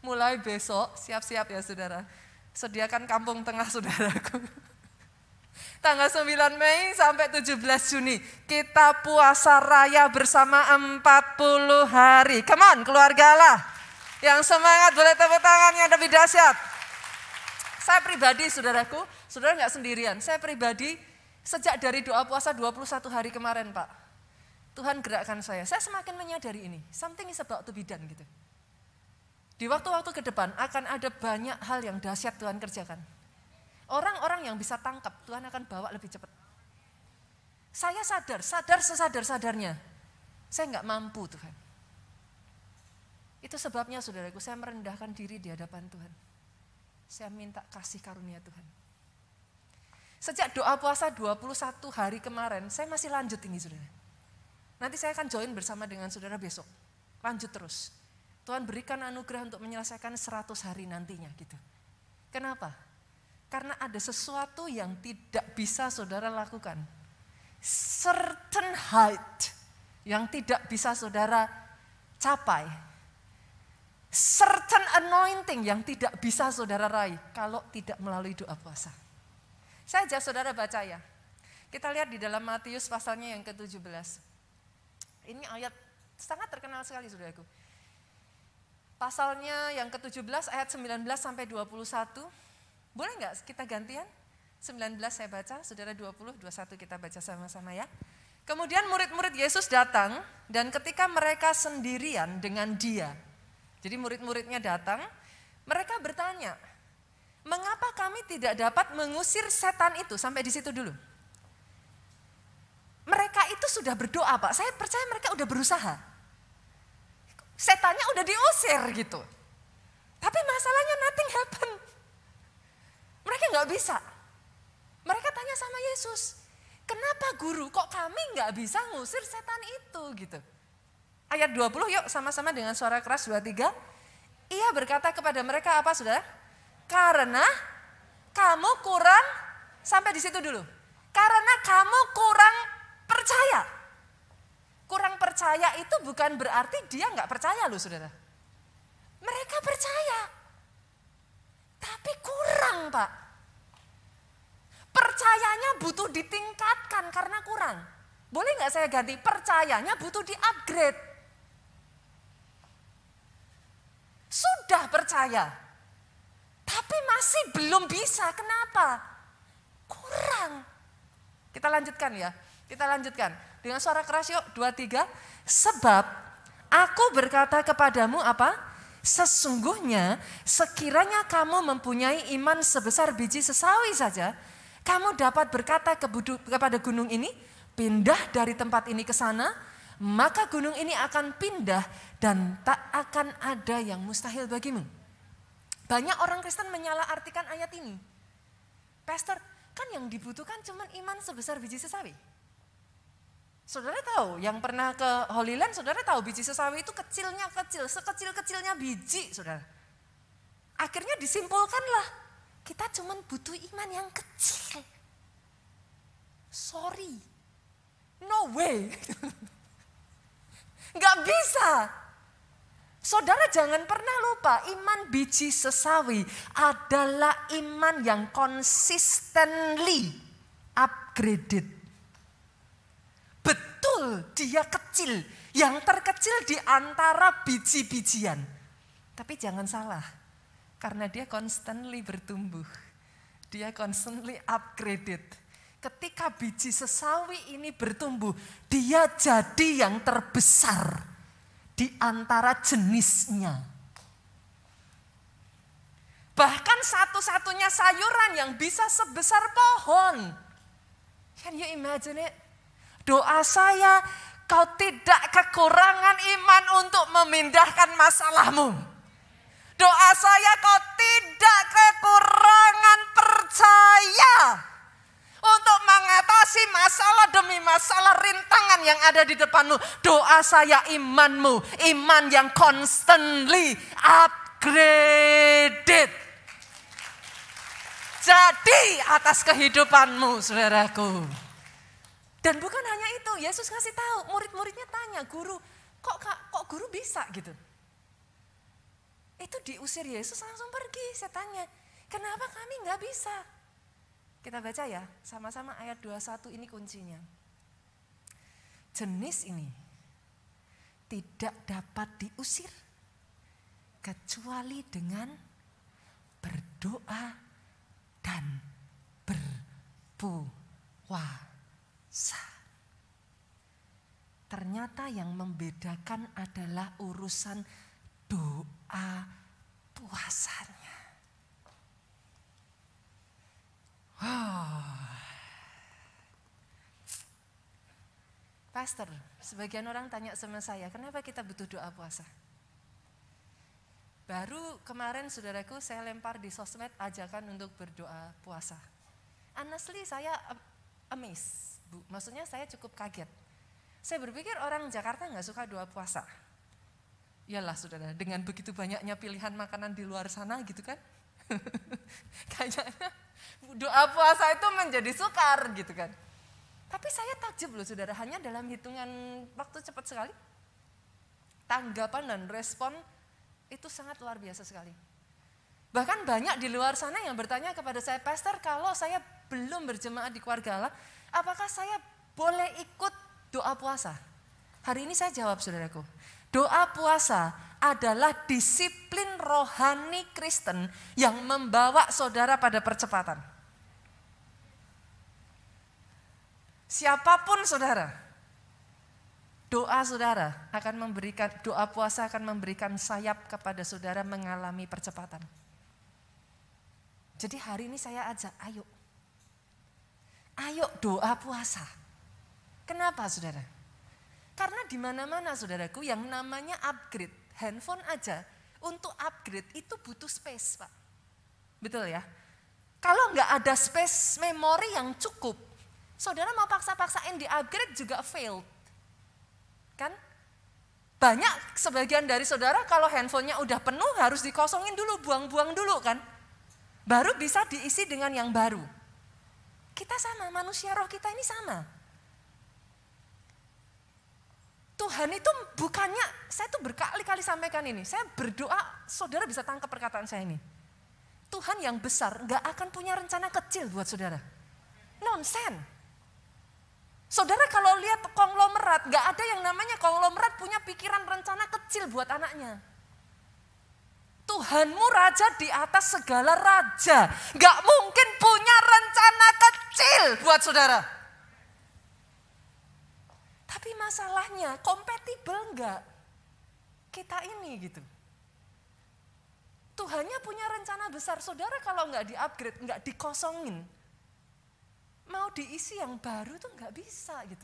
Mulai besok, siap-siap ya saudara. Sediakan kampung tengah saudaraku. Tanggal 9 Mei sampai 17 Juni. Kita puasa raya bersama 40 hari. Come on keluarga Allah. Yang semangat boleh tepuk tangan yang lebih dahsyat. Saya pribadi saudaraku, saudara nggak sendirian. Saya pribadi sejak dari doa puasa 21 hari kemarin Pak. Tuhan gerakkan saya semakin menyadari ini. Something is about to be done gitu. Di waktu-waktu ke depan akan ada banyak hal yang dahsyat Tuhan kerjakan. Orang-orang yang bisa tangkap Tuhan akan bawa lebih cepat. Saya sadar sesadar-sadarnya. Saya nggak mampu Tuhan. Itu sebabnya saudaraku saya merendahkan diri di hadapan Tuhan. Saya minta kasih karunia Tuhan. Sejak doa puasa 21 hari kemarin saya masih lanjut ini saudara. Nanti saya akan join bersama dengan saudara besok. Lanjut terus. Tuhan berikan anugerah untuk menyelesaikan 100 hari nantinya gitu. Kenapa? Karena ada sesuatu yang tidak bisa saudara lakukan. Certain height yang tidak bisa saudara capai. Certain anointing yang tidak bisa saudara raih kalau tidak melalui doa puasa. Saya ajak saudara baca ya. Kita lihat di dalam Matius pasalnya yang ke-17. Ini ayat sangat terkenal sekali saudaraku. Pasalnya yang ke-17 ayat 19 sampai 21. Boleh nggak kita gantian? 19 saya baca, saudara 20, 21 kita baca sama-sama ya. Kemudian murid-murid Yesus datang dan ketika mereka sendirian dengan dia. Jadi murid-muridnya datang, mereka bertanya, mengapa kami tidak dapat mengusir setan itu? Sampai di situ dulu. Mereka itu sudah berdoa Pak, saya percaya mereka udah berusaha. Setannya udah diusir gitu. Tapi masalahnya nothing happen. Mereka nggak bisa. Mereka tanya sama Yesus, kenapa guru kok kami nggak bisa ngusir setan itu gitu. Ayat 20 yuk sama-sama dengan suara keras 23. Ia berkata kepada mereka apa saudara? Karena kamu kurang, sampai di situ dulu. Karena kamu kurang percaya. Kurang percaya itu bukan berarti dia nggak percaya loh saudara. Mereka percaya. Tapi kurang Pak. Percayanya butuh ditingkatkan karena kurang. Boleh nggak saya ganti? Percayanya butuh di-upgrade. Sudah percaya. Tapi masih belum bisa. Kenapa? Kurang. Kita lanjutkan ya. Kita lanjutkan. Dengan suara keras yuk. 23. Sebab aku berkata kepadamu apa? Sesungguhnya sekiranya kamu mempunyai iman sebesar biji sesawi saja, kamu dapat berkata kepada gunung ini, pindah dari tempat ini ke sana, maka gunung ini akan pindah dan tak akan ada yang mustahil bagimu. Banyak orang Kristen menyalahartikan ayat ini. Pastor, kan yang dibutuhkan cuma iman sebesar biji sesawi. Saudara tahu, yang pernah ke Holy Land, saudara tahu biji sesawi itu kecilnya kecil, sekecil-kecilnya biji, saudara. Akhirnya disimpulkanlah, kita cuma butuh iman yang kecil. Sorry, no way. Nggak bisa. Saudara jangan pernah lupa, iman biji sesawi adalah iman yang consistently upgraded. Betul dia kecil, Yang terkecil di antara biji-bijian. Tapi jangan salah, karena dia constantly bertumbuh. Dia constantly upgraded. Ketika biji sesawi ini bertumbuh, dia jadi yang terbesar di antara jenisnya. Bahkan satu-satunya sayuran yang bisa sebesar pohon. Can you imagine it? Doa saya, kau tidak kekurangan iman untuk memindahkan masalahmu. Doa saya, kau tidak kekurangan percaya untuk mengatasi masalah demi masalah, rintangan yang ada di depanmu. Doa saya, imanmu, iman yang constantly upgraded. Jadi atas kehidupanmu, saudaraku. Dan bukan hanya itu, Yesus ngasih tahu, murid-muridnya tanya, guru, kok guru bisa gitu? Itu diusir Yesus langsung pergi. Saya tanya, kenapa kami nggak bisa? Kita baca ya, sama-sama ayat 21 ini kuncinya. Jenis ini tidak dapat diusir kecuali dengan berdoa dan berpuasa. Ternyata yang membedakan adalah urusan doa puasanya. Pastor, sebagian orang tanya sama saya, kenapa kita butuh doa puasa? Baru kemarin saudaraku saya lempar di sosmed ajakan untuk berdoa puasa. Honestly saya amazed, Bu. Maksudnya saya cukup kaget. Saya berpikir orang Jakarta nggak suka doa puasa. Iyalah saudara, dengan begitu banyaknya pilihan makanan di luar sana gitu kan. Kayaknya doa puasa itu menjadi sukar gitu kan. Tapi saya takjub loh saudara, hanya dalam hitungan waktu cepat sekali. Tanggapan dan respon itu sangat luar biasa sekali. Bahkan banyak di luar sana yang bertanya kepada saya, Pastor, kalau saya belum berjemaah di keluarga Allah, apakah saya boleh ikut doa puasa? Hari ini saya jawab saudaraku, doa puasa adalah disiplin rohani Kristen yang membawa saudara pada percepatan. Siapapun saudara, doa saudara akan memberikan, doa puasa akan memberikan sayap kepada saudara mengalami percepatan. Jadi hari ini saya ajak, ayo doa puasa. Kenapa saudara? Karena di mana-mana saudaraku yang namanya upgrade, handphone aja untuk upgrade itu butuh space, Pak. Betul ya? Kalau nggak ada space memori yang cukup, saudara mau paksa-paksain di upgrade juga failed. Kan? Banyak sebagian dari saudara kalau handphonenya udah penuh harus dikosongin dulu, buang-buang dulu kan. Baru bisa diisi dengan yang baru. Kita sama, manusia roh kita ini sama. Tuhan itu bukannya, saya tuh berkali-kali sampaikan ini. Saya berdoa, saudara bisa tangkap perkataan saya ini. Tuhan yang besar gak akan punya rencana kecil buat saudara. Nonsen. Saudara kalau lihat konglomerat, gak ada yang namanya konglomerat punya pikiran rencana kecil buat anaknya. Tuhanmu raja di atas segala raja. Gak mungkin punya rencana kecil buat saudara. Tapi masalahnya kompatibel enggak kita ini gitu. Tuhannya punya rencana besar. Saudara kalau enggak di-upgrade, enggak dikosongin, mau diisi yang baru tuh enggak bisa gitu.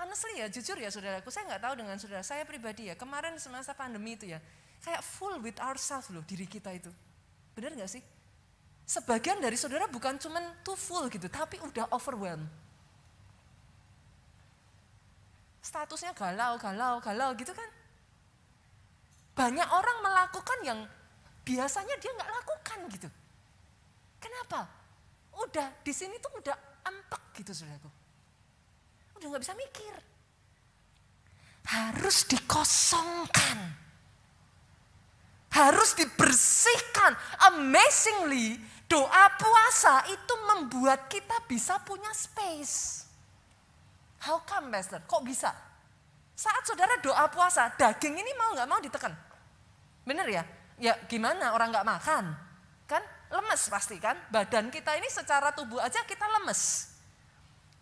Honestly ya, jujur ya saudaraku, saya enggak tahu dengan saudara. Saya pribadi ya, kemarin semasa pandemi itu ya, kayak full with ourselves loh diri kita itu. Benar enggak sih? Sebagian dari saudara bukan cuman too full gitu, tapi udah overwhelmed. Statusnya galau gitu kan. Banyak orang melakukan yang biasanya dia nggak lakukan gitu. Kenapa? Udah di sini tuh udah empek gitu saudaraku. Udah nggak bisa mikir. Harus dikosongkan. Harus dibersihkan. Amazingly, doa puasa itu membuat kita bisa punya space. How come, Pastor? Kok bisa? Saat saudara doa puasa, daging ini mau nggak mau ditekan. Bener ya? Ya gimana orang nggak makan? Kan lemes pasti kan? Badan kita ini secara tubuh aja kita lemes.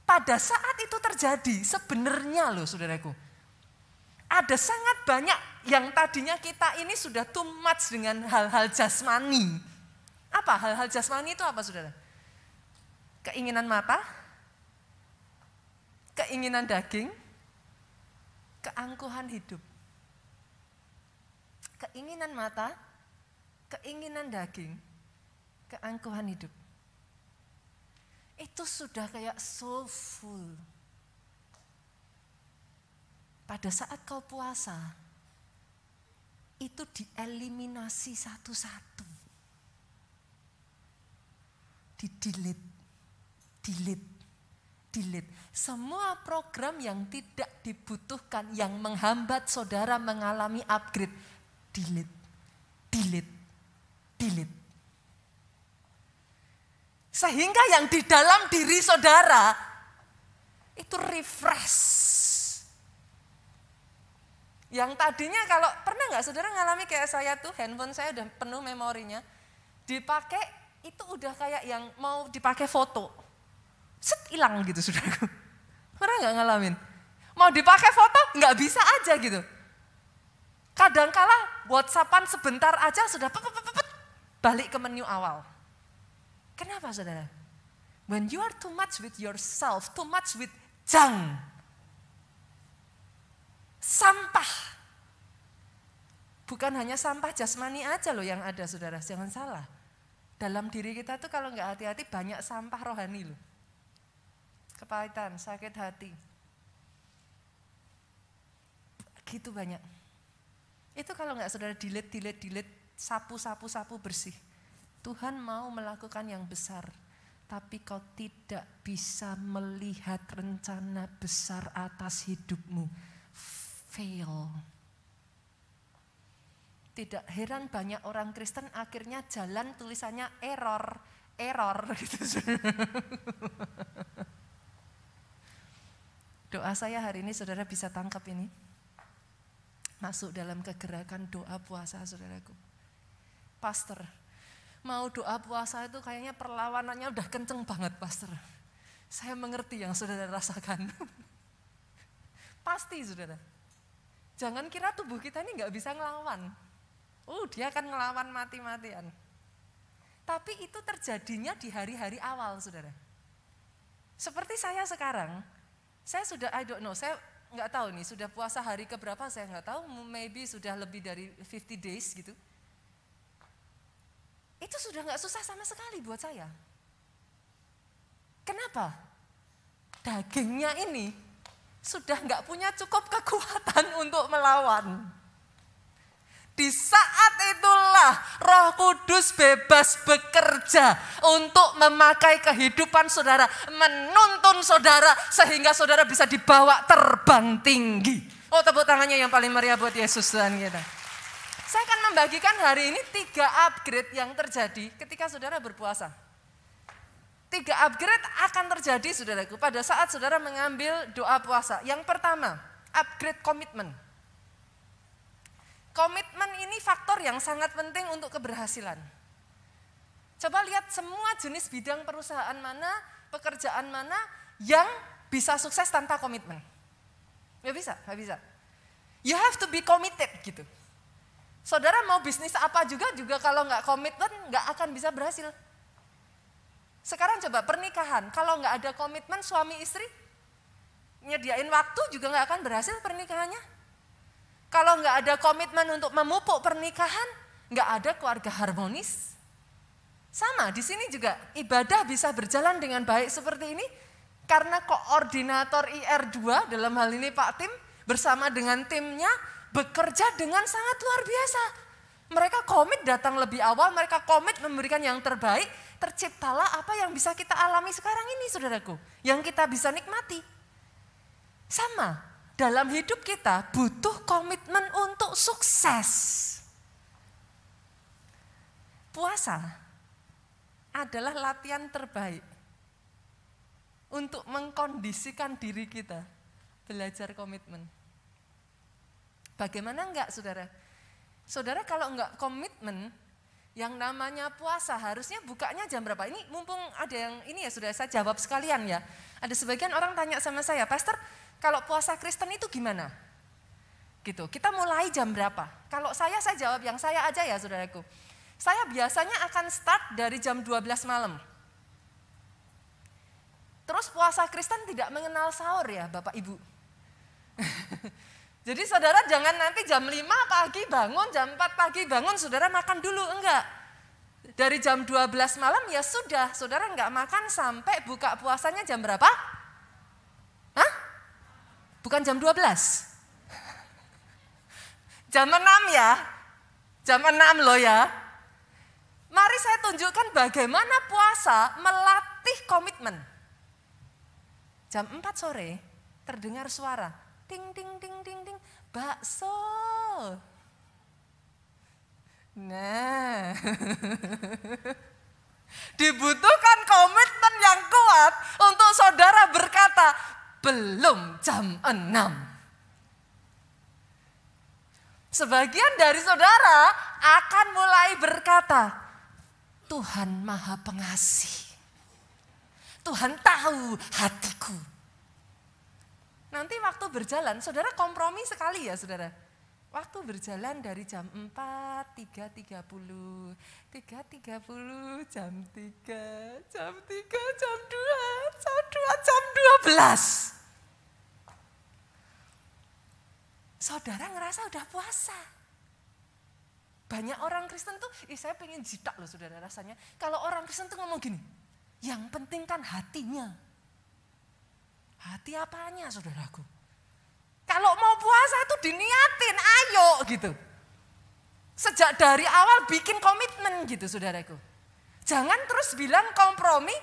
Pada saat itu terjadi, sebenarnya loh saudaraku, ada sangat banyak yang tadinya kita ini sudah too much dengan hal-hal jasmani. Apa hal-hal jasmani itu apa saudara? Keinginan mata, keinginan daging, keangkuhan hidup. Keinginan mata, keinginan daging, keangkuhan hidup. Itu sudah kayak so full. Pada saat kau puasa, itu dieliminasi satu-satu. Delete. Semua program yang tidak dibutuhkan, yang menghambat saudara mengalami upgrade, delete. Sehingga yang di dalam diri saudara itu refresh. Yang tadinya kalau pernah nggak saudara ngalami kayak saya tuh, handphone saya udah penuh memorinya, dipakai itu udah kayak yang mau dipakai foto, set hilang gitu saudaraku. Pernah nggak ngalamin? Mau dipakai foto nggak bisa aja gitu. Kadangkala WhatsAppan sebentar aja sudah balik ke menu awal. Kenapa saudara? When you are too much with yourself, too much with junk, sampah. Bukan hanya sampah jasmani aja loh yang ada saudara, jangan salah. Dalam diri kita tuh kalau nggak hati-hati banyak sampah rohani loh. Kepahitan, sakit hati. Gitu banyak. Itu kalau nggak saudara delete, sapu bersih. Tuhan mau melakukan yang besar, tapi kau tidak bisa melihat rencana besar atas hidupmu. Fail. Tidak heran banyak orang Kristen akhirnya jalan tulisannya error gitu. Doa saya hari ini saudara bisa tangkap ini. Masuk dalam kegerakan doa puasa saudaraku. Pastor, mau doa puasa itu kayaknya perlawanannya udah kenceng banget pastor. Saya mengerti yang saudara rasakan. Pasti saudara. Jangan kira tubuh kita ini gak bisa ngelawan. Dia akan ngelawan mati-matian. Tapi itu terjadinya di hari-hari awal saudara. Seperti saya sekarang, saya sudah I don't know, saya nggak tahu nih sudah puasa hari keberapa saya nggak tahu, maybe sudah lebih dari 50 days gitu. Itu sudah nggak susah sama sekali buat saya. Kenapa? Dagingnya ini sudah nggak punya cukup kekuatan untuk melawan. Di saat itulah Roh Kudus bebas bekerja untuk memakai kehidupan saudara, menuntun saudara sehingga saudara bisa dibawa terbang tinggi. Oh, tepuk tangannya yang paling meriah buat Yesus Tuhan kita. Saya akan membagikan hari ini 3 upgrade yang terjadi ketika saudara berpuasa. 3 upgrade akan terjadi saudaraku pada saat saudara mengambil doa puasa. Yang pertama, upgrade komitmen. Komitmen ini faktor yang sangat penting untuk keberhasilan. Coba lihat semua jenis bidang perusahaan mana, pekerjaan mana yang bisa sukses tanpa komitmen. Gak bisa. You have to be committed gitu. Saudara mau bisnis apa juga kalau nggak komitmen nggak akan bisa berhasil. Sekarang coba pernikahan, kalau nggak ada komitmen suami istri, nyediain waktu juga nggak akan berhasil pernikahannya. Kalau nggak ada komitmen untuk memupuk pernikahan, nggak ada keluarga harmonis. Sama di sini juga ibadah bisa berjalan dengan baik seperti ini karena koordinator IR2 dalam hal ini Pak Tim bersama dengan timnya bekerja dengan sangat luar biasa. Mereka komit datang lebih awal, mereka komit memberikan yang terbaik. Terciptalah apa yang bisa kita alami sekarang ini saudaraku, yang kita bisa nikmati. Sama. Dalam hidup kita butuh komitmen untuk sukses. Puasa adalah latihan terbaik untuk mengkondisikan diri kita belajar komitmen. Bagaimana enggak, saudara? Saudara kalau enggak komitmen, yang namanya puasa harusnya bukanya jam berapa? Ini mumpung ada yang ini ya, sudah saya jawab sekalian ya. Ada sebagian orang tanya sama saya, Pastor, kalau puasa Kristen itu gimana? Gitu. Kita mulai jam berapa? Kalau saya jawab yang saya aja ya, saudaraku. Saya biasanya akan start dari jam 12 malam. Terus puasa Kristen tidak mengenal sahur ya, Bapak Ibu. Jadi saudara jangan nanti jam 5 pagi bangun, jam 4 pagi bangun, saudara makan dulu, enggak. Dari jam 12 malam ya sudah, saudara enggak makan sampai buka puasanya jam berapa? Hah? Bukan jam 12? Jam 6 ya, jam 6 loh ya. Mari saya tunjukkan bagaimana puasa melatih komitmen. Jam 4 sore terdengar suara, ting ting ting ting ting, bakso. Nah, dibutuhkan komitmen yang kuat untuk saudara berkata, belum jam 6. Sebagian dari saudara akan mulai berkata, Tuhan Maha Pengasih. Tuhan tahu hatiku. Nanti waktu berjalan, saudara kompromi sekali ya saudara. Waktu berjalan dari jam 4, 3.30, 3.30, jam 3, jam 3, jam 2, jam 12. Saudara ngerasa udah puasa. Banyak orang Kristen tuh, saya pengen jitak loh saudara rasanya. Kalau orang Kristen tuh ngomong gini, yang penting kan hatinya. Hati apanya saudaraku? Kalau mau puasa itu diniatin, ayo gitu. Sejak dari awal bikin komitmen gitu saudaraku. Jangan terus bilang kompromi,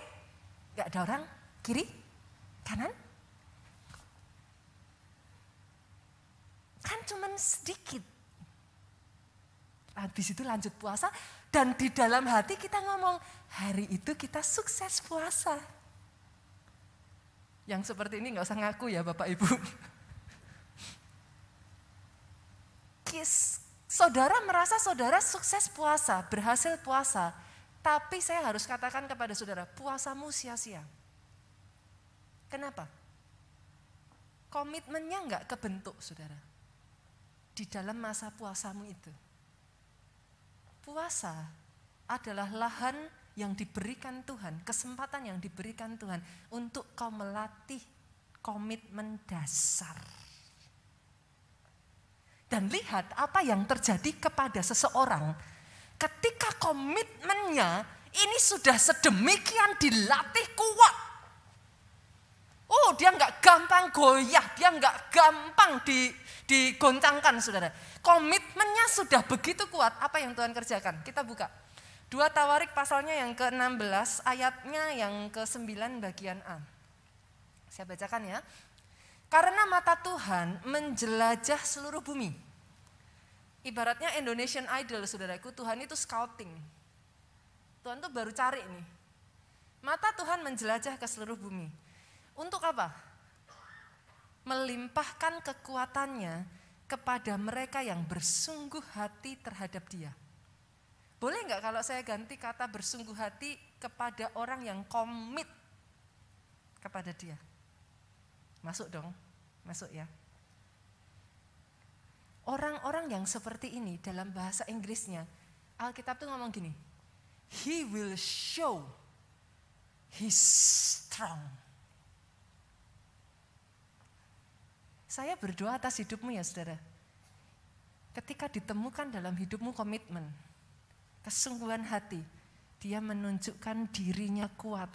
gak ada orang kiri, kanan. Kan cuman sedikit. Habis itu lanjut puasa dan di dalam hati kita ngomong, hari itu kita sukses puasa. Yang seperti ini gak usah ngaku ya Bapak Ibu. Saudara merasa saudara sukses puasa, berhasil puasa. Tapi saya harus katakan kepada saudara, puasamu sia-sia. Kenapa? Komitmennya gak kebentuk saudara. Di dalam masa puasamu itu. Puasa adalah lahan yang diberikan Tuhan, kesempatan yang diberikan Tuhan untuk kau melatih komitmen dasar. Dan lihat apa yang terjadi kepada seseorang ketika komitmennya ini sudah sedemikian dilatih kuat. Oh, dia nggak gampang goyah, dia nggak gampang digoncangkan saudara. Komitmennya sudah begitu kuat, apa yang Tuhan kerjakan? Kita buka. 2 Tawarik pasalnya yang ke-16, ayatnya yang ke-9 bagian A. Saya bacakan ya. Karena mata Tuhan menjelajah seluruh bumi. Ibaratnya Indonesian Idol saudaraku, Tuhan itu scouting. Tuhan tuh baru cari nih. Mata Tuhan menjelajah ke seluruh bumi. Untuk apa? Melimpahkan kekuatannya kepada mereka yang bersungguh hati terhadap Dia. Boleh nggak kalau saya ganti kata bersungguh hati kepada orang yang komit kepada Dia? Masuk dong, masuk ya. Orang-orang yang seperti ini dalam bahasa Inggrisnya, Alkitab tuh ngomong gini, He will show He's strong. Saya berdoa atas hidupmu ya saudara. Ketika ditemukan dalam hidupmu komitmen, kesungguhan hati, dia menunjukkan dirinya kuat.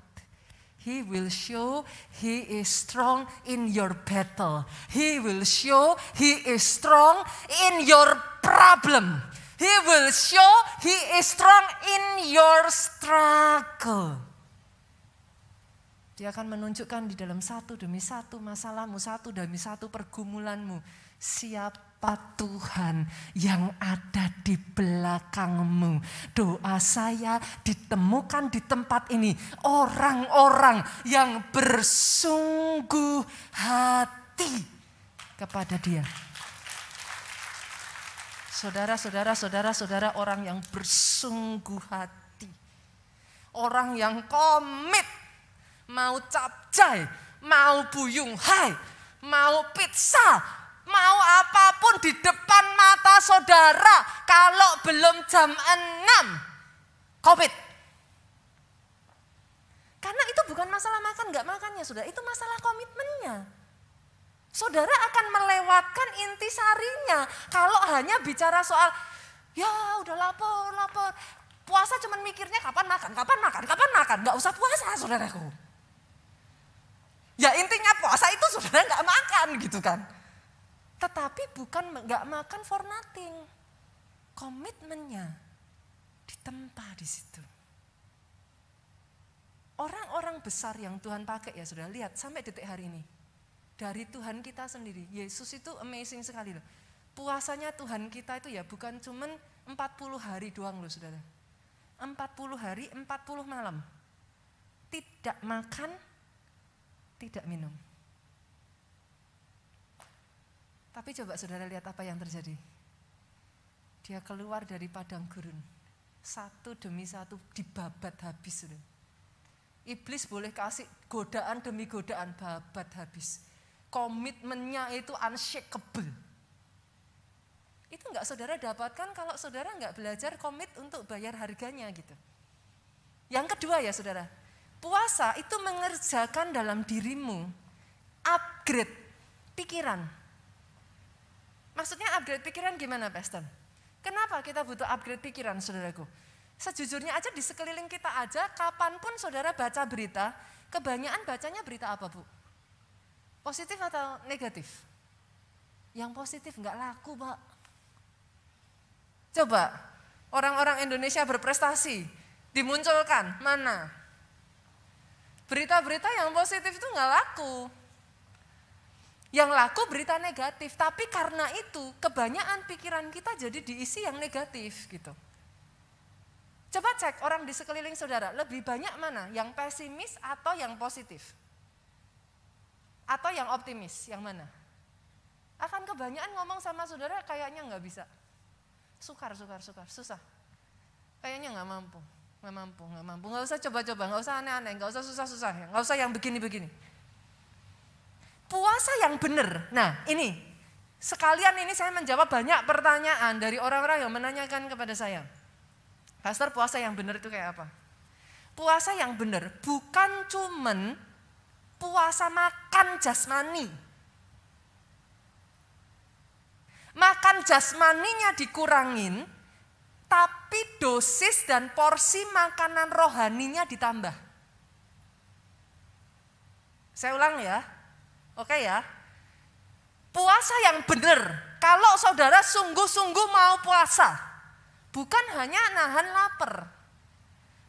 He will show He is strong in your battle. He will show He is strong in your problem. He will show He is strong in your struggle. Dia akan menunjukkan di dalam satu demi satu masalahmu, satu demi satu pergumulanmu. Siapa Tuhan yang ada di belakangmu. Doa saya ditemukan di tempat ini orang-orang yang bersungguh hati kepada Dia. Saudara orang yang bersungguh hati. Orang yang komit. Mau capcay, mau buyung hai, mau pizza, mau apapun di depan mata saudara. Kalau belum jam 6, komit. Karena itu bukan masalah makan nggak makannya, saudara. Itu masalah komitmennya. Saudara akan melewatkan intisarinya kalau hanya bicara soal, ya udah lapor. Puasa cuman mikirnya kapan makan. Nggak usah puasa, saudaraku. Ya intinya puasa itu saudara nggak makan gitu kan. Tetapi bukan nggak makan for nothing. Komitmennya ditempa di situ. Orang-orang besar yang Tuhan pakai ya saudara, lihat sampai detik hari ini. Dari Tuhan kita sendiri, Yesus itu amazing sekali loh. Puasanya Tuhan kita itu ya bukan cuman 40 hari doang loh saudara. 40 hari, 40 malam. Tidak makan, tidak minum. Tapi coba saudara lihat apa yang terjadi. Dia keluar dari padang gurun. Satu demi satu dibabat habis saudara. Iblis boleh kasih godaan demi godaan, babat habis. Komitmennya itu unshakable. Itu enggak saudara dapatkan kalau saudara enggak belajar komit untuk bayar harganya gitu. Yang kedua ya saudara, puasa itu mengerjakan dalam dirimu upgrade pikiran. Maksudnya upgrade pikiran gimana Pastor? Kenapa kita butuh upgrade pikiran saudaraku? Sejujurnya aja di sekeliling kita aja, kapanpun saudara baca berita, kebanyakan bacanya berita apa Bu? Positif atau negatif? Yang positif nggak laku Pak. Coba, orang-orang Indonesia berprestasi, dimunculkan, mana? Berita-berita yang positif itu nggak laku. Yang laku berita negatif, tapi karena itu kebanyakan pikiran kita jadi diisi yang negatif gitu. Coba cek orang di sekeliling saudara, lebih banyak mana? Yang pesimis atau yang positif? Atau yang optimis, yang mana? Akan kebanyakan ngomong sama saudara kayaknya nggak bisa. Sukar, susah. Kayaknya nggak mampu. Nggak usah coba-coba, nggak usah aneh-aneh, nggak usah susah-susah, nggak usah yang begini-begini. Puasa yang benar. Nah ini, sekalian ini saya menjawab banyak pertanyaan dari orang-orang yang menanyakan kepada saya. Pastor, puasa yang benar itu kayak apa? Puasa yang benar bukan cuman puasa makan jasmani. Makan jasmaninya dikurangin, tapi dosis dan porsi makanan rohaninya ditambah. Saya ulang ya, oke ya. Puasa yang benar, kalau saudara sungguh-sungguh mau puasa, bukan hanya nahan lapar.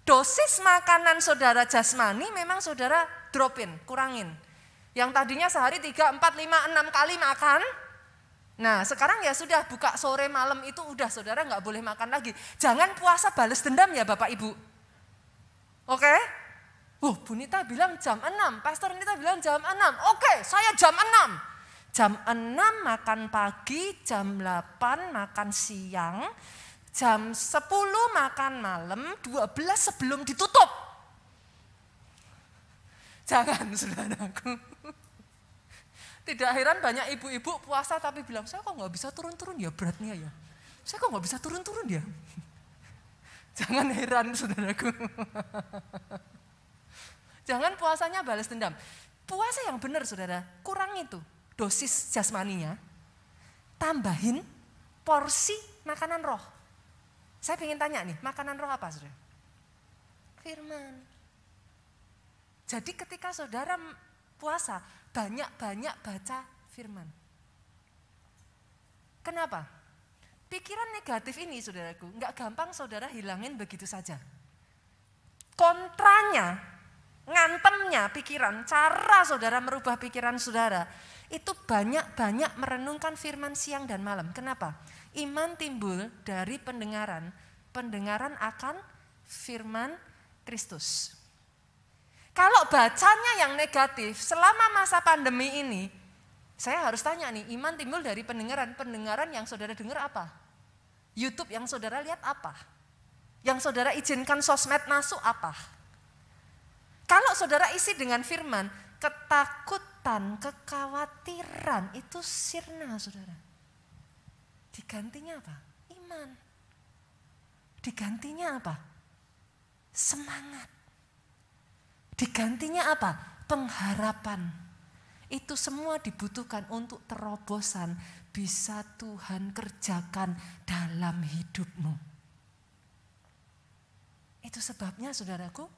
Dosis makanan saudara jasmani memang saudara dropin, kurangin. Yang tadinya sehari 3, 4, 5, 6 kali makan. Nah sekarang ya sudah buka sore malam itu udah saudara nggak boleh makan lagi. Jangan puasa balas dendam ya Bapak Ibu. Oke? Bu Nita bilang jam 6, Pastor Nita bilang jam 6. Oke, saya jam 6. Jam 6 makan pagi, jam 8 makan siang. Jam 10 makan malam, 12 sebelum ditutup. Jangan saudaraku. Tidak heran banyak ibu-ibu puasa tapi bilang, saya kok nggak bisa turun-turun ya beratnya ya. Saya kok nggak bisa turun-turun ya. Jangan heran saudaraku. Jangan puasanya balas dendam. Puasa yang benar saudara, kurang itu dosis jasmaninya, tambahin porsi makanan roh. Saya ingin tanya nih, makanan roh apa saudara? Firman. Jadi ketika saudara puasa, banyak-banyak baca firman. Kenapa? Pikiran negatif ini saudaraku, nggak gampang saudara hilangin begitu saja. Kontranya, ngantemnya pikiran, cara saudara merubah pikiran saudara, itu banyak-banyak merenungkan firman siang dan malam. Kenapa? Iman timbul dari pendengaran akan firman Kristus. Kalau bacanya yang negatif, selama masa pandemi ini, saya harus tanya nih, iman timbul dari pendengaran yang saudara dengar apa? YouTube yang saudara lihat apa? Yang saudara izinkan sosmed masuk apa? Kalau saudara isi dengan firman, ketakutan, kekhawatiran itu sirna saudara. Digantinya apa? Iman. Digantinya apa? Semangat. Digantinya apa? Pengharapan. Itu semua dibutuhkan untuk terobosan bisa Tuhan kerjakan dalam hidupmu. Itu sebabnya saudaraku,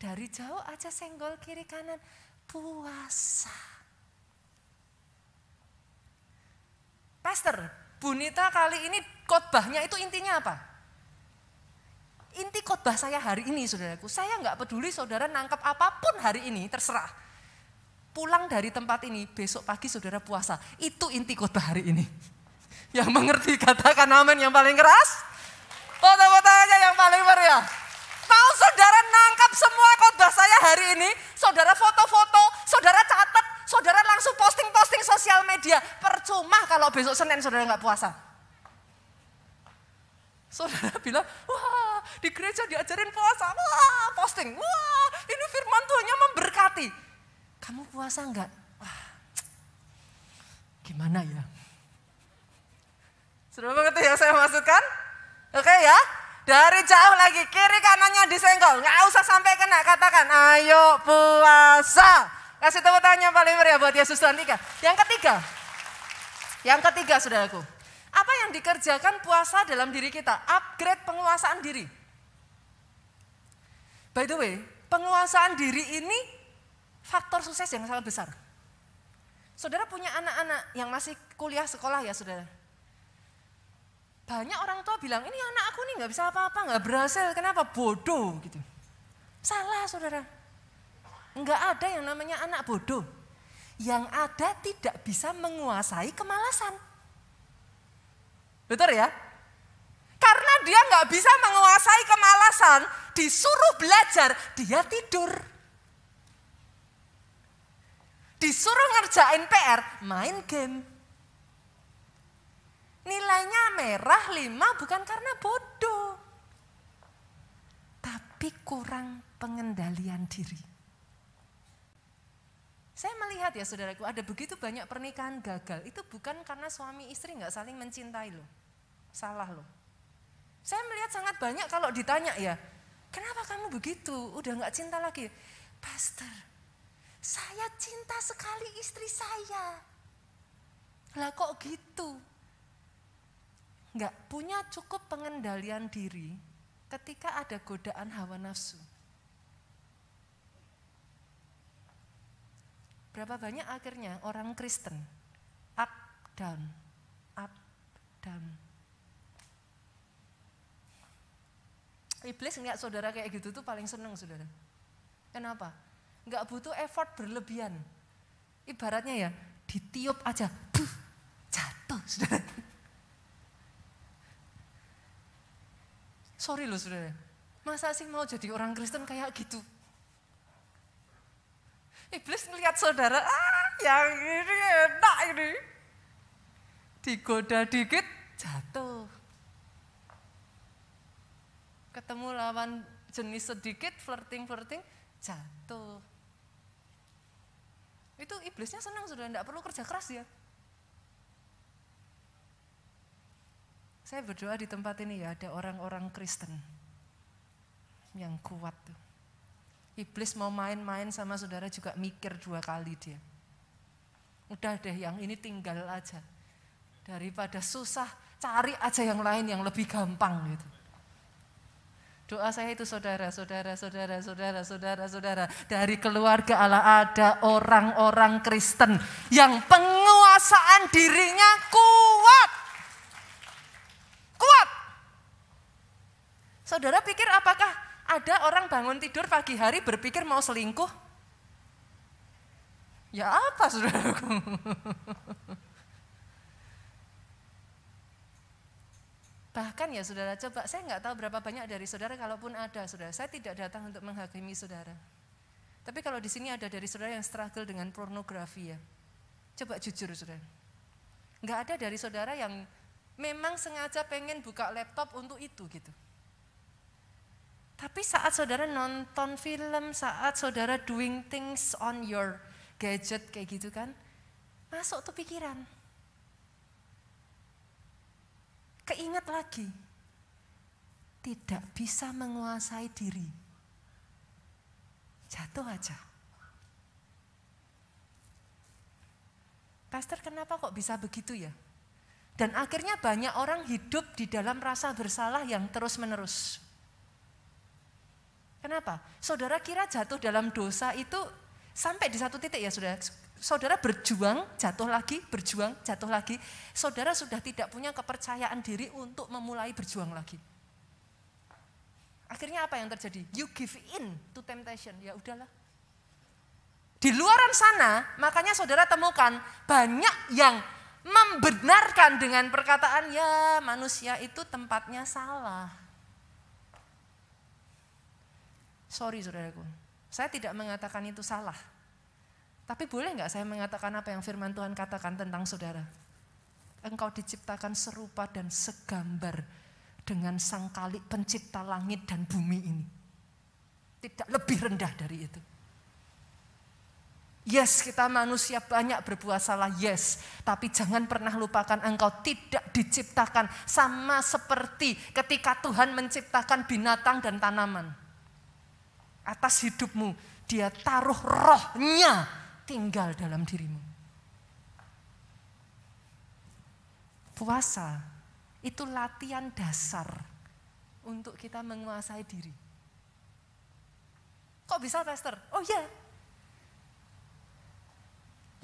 dari jauh aja senggol kiri kanan, puasa. Pastor, Bunita kali ini khotbahnya itu intinya apa? Inti khotbah saya hari ini saudaraku, saya nggak peduli saudara nangkep apapun hari ini, terserah. Pulang dari tempat ini, besok pagi saudara puasa. Itu inti khotbah hari ini. Yang mengerti katakan amin yang paling keras. Foto-foto aja yang paling meriah. Mau saudara nangkap semua khotbah saya hari ini, saudara foto-foto, saudara catat, saudara langsung posting-posting sosial media. Percuma kalau besok Senin saudara nggak puasa. Saudara bilang, wah di gereja diajarin puasa, wah posting, wah ini firman Tuhannya memberkati. Kamu puasa enggak? Wah, gimana ya? Sudah mengerti yang saya maksudkan? Oke ya, dari jauh lagi, kiri kanannya disenggol, nggak usah sampai kena, katakan, ayo puasa. Kasih tepuk tangan yang paling meriah buat Yesus Tuhan. Yang ketiga saudaraku, apa yang dikerjakan puasa dalam diri kita? Upgrade penguasaan diri. By the way, penguasaan diri ini faktor sukses yang sangat besar. Saudara punya anak-anak yang masih kuliah sekolah ya saudara. Banyak orang tua bilang, ini anak aku nih gak bisa apa-apa, gak berhasil, kenapa? Bodoh gitu. Salah saudara. Enggak ada yang namanya anak bodoh. Yang ada tidak bisa menguasai kemalasan. Betul ya? Karena dia gak bisa menguasai kemalasan, disuruh belajar, dia tidur. Disuruh ngerjain PR, main game. Nilainya merah 5 bukan karena bodoh. Tapi kurang pengendalian diri. Saya melihat ya saudaraku, ada begitu banyak pernikahan gagal. Itu bukan karena suami istri gak saling mencintai loh. Salah loh. Saya melihat sangat banyak kalau ditanya ya, kenapa kamu begitu? Udah gak cinta lagi? Pastor, saya cinta sekali istri saya. Lah kok gitu? Enggak punya cukup pengendalian diri ketika ada godaan hawa nafsu. Berapa banyak akhirnya orang Kristen up, down, up, down. Iblis ngeliat saudara kayak gitu tuh paling seneng saudara. Kenapa? Enggak butuh effort berlebihan. Ibaratnya ya, ditiup aja, jatuh saudara. Sorry loh saudara, masa sih mau jadi orang Kristen kayak gitu? Iblis ngeliat saudara, yang ini enak ini. Digoda dikit, jatuh. Ketemu lawan jenis sedikit, flirting, jatuh. Itu iblisnya senang saudara, enggak perlu kerja keras ya. Saya berdoa di tempat ini ya ada orang-orang Kristen yang kuat tuh. Iblis mau main-main sama saudara juga mikir 2 kali dia. Udah deh yang ini tinggal aja. Daripada susah cari aja yang lain yang lebih gampang gitu. Doa saya itu saudara. Dari keluarga Allah ada orang-orang Kristen yang penguasaan dirinya kuat. Kuat. Saudara pikir apakah ada orang bangun tidur pagi hari berpikir mau selingkuh? Ya apa saudaraku? Bahkan ya saudara, coba saya nggak tahu berapa banyak dari saudara, kalaupun ada saudara, saya tidak datang untuk menghakimi saudara. Tapi kalau di sini ada dari saudara yang struggle dengan pornografi ya, coba jujur saudara. Nggak ada dari saudara yang memang sengaja pengen buka laptop untuk itu gitu. Tapi saat saudara nonton film, saat saudara doing things on your gadget kayak gitu kan, masuk tuh pikiran. Keingat lagi, tidak bisa menguasai diri. Jatuh aja. Pastor, kenapa kok bisa begitu ya? Dan akhirnya banyak orang hidup di dalam rasa bersalah yang terus-menerus. Kenapa? Saudara kira jatuh dalam dosa itu sampai di satu titik ya saudara. Saudara berjuang, jatuh lagi, berjuang, jatuh lagi. Saudara sudah tidak punya kepercayaan diri untuk memulai berjuang lagi. Akhirnya apa yang terjadi? You give in to temptation, ya udahlah. Di luaran sana, makanya saudara temukan banyak yang membenarkan dengan perkataan, ya manusia itu tempatnya salah. Sorry saudaraku, saya tidak mengatakan itu salah. Tapi boleh nggak saya mengatakan apa yang firman Tuhan katakan tentang saudara? Engkau diciptakan serupa dan segambar dengan Sang Kalik pencipta langit dan bumi ini. Tidak lebih rendah dari itu. Yes, kita manusia banyak berbuat salah, yes. Tapi jangan pernah lupakan engkau tidak diciptakan sama seperti ketika Tuhan menciptakan binatang dan tanaman. Atas hidupmu, dia taruh rohnya tinggal dalam dirimu. Puasa itu latihan dasar untuk kita menguasai diri. Kok bisa, Pastor? Oh iya.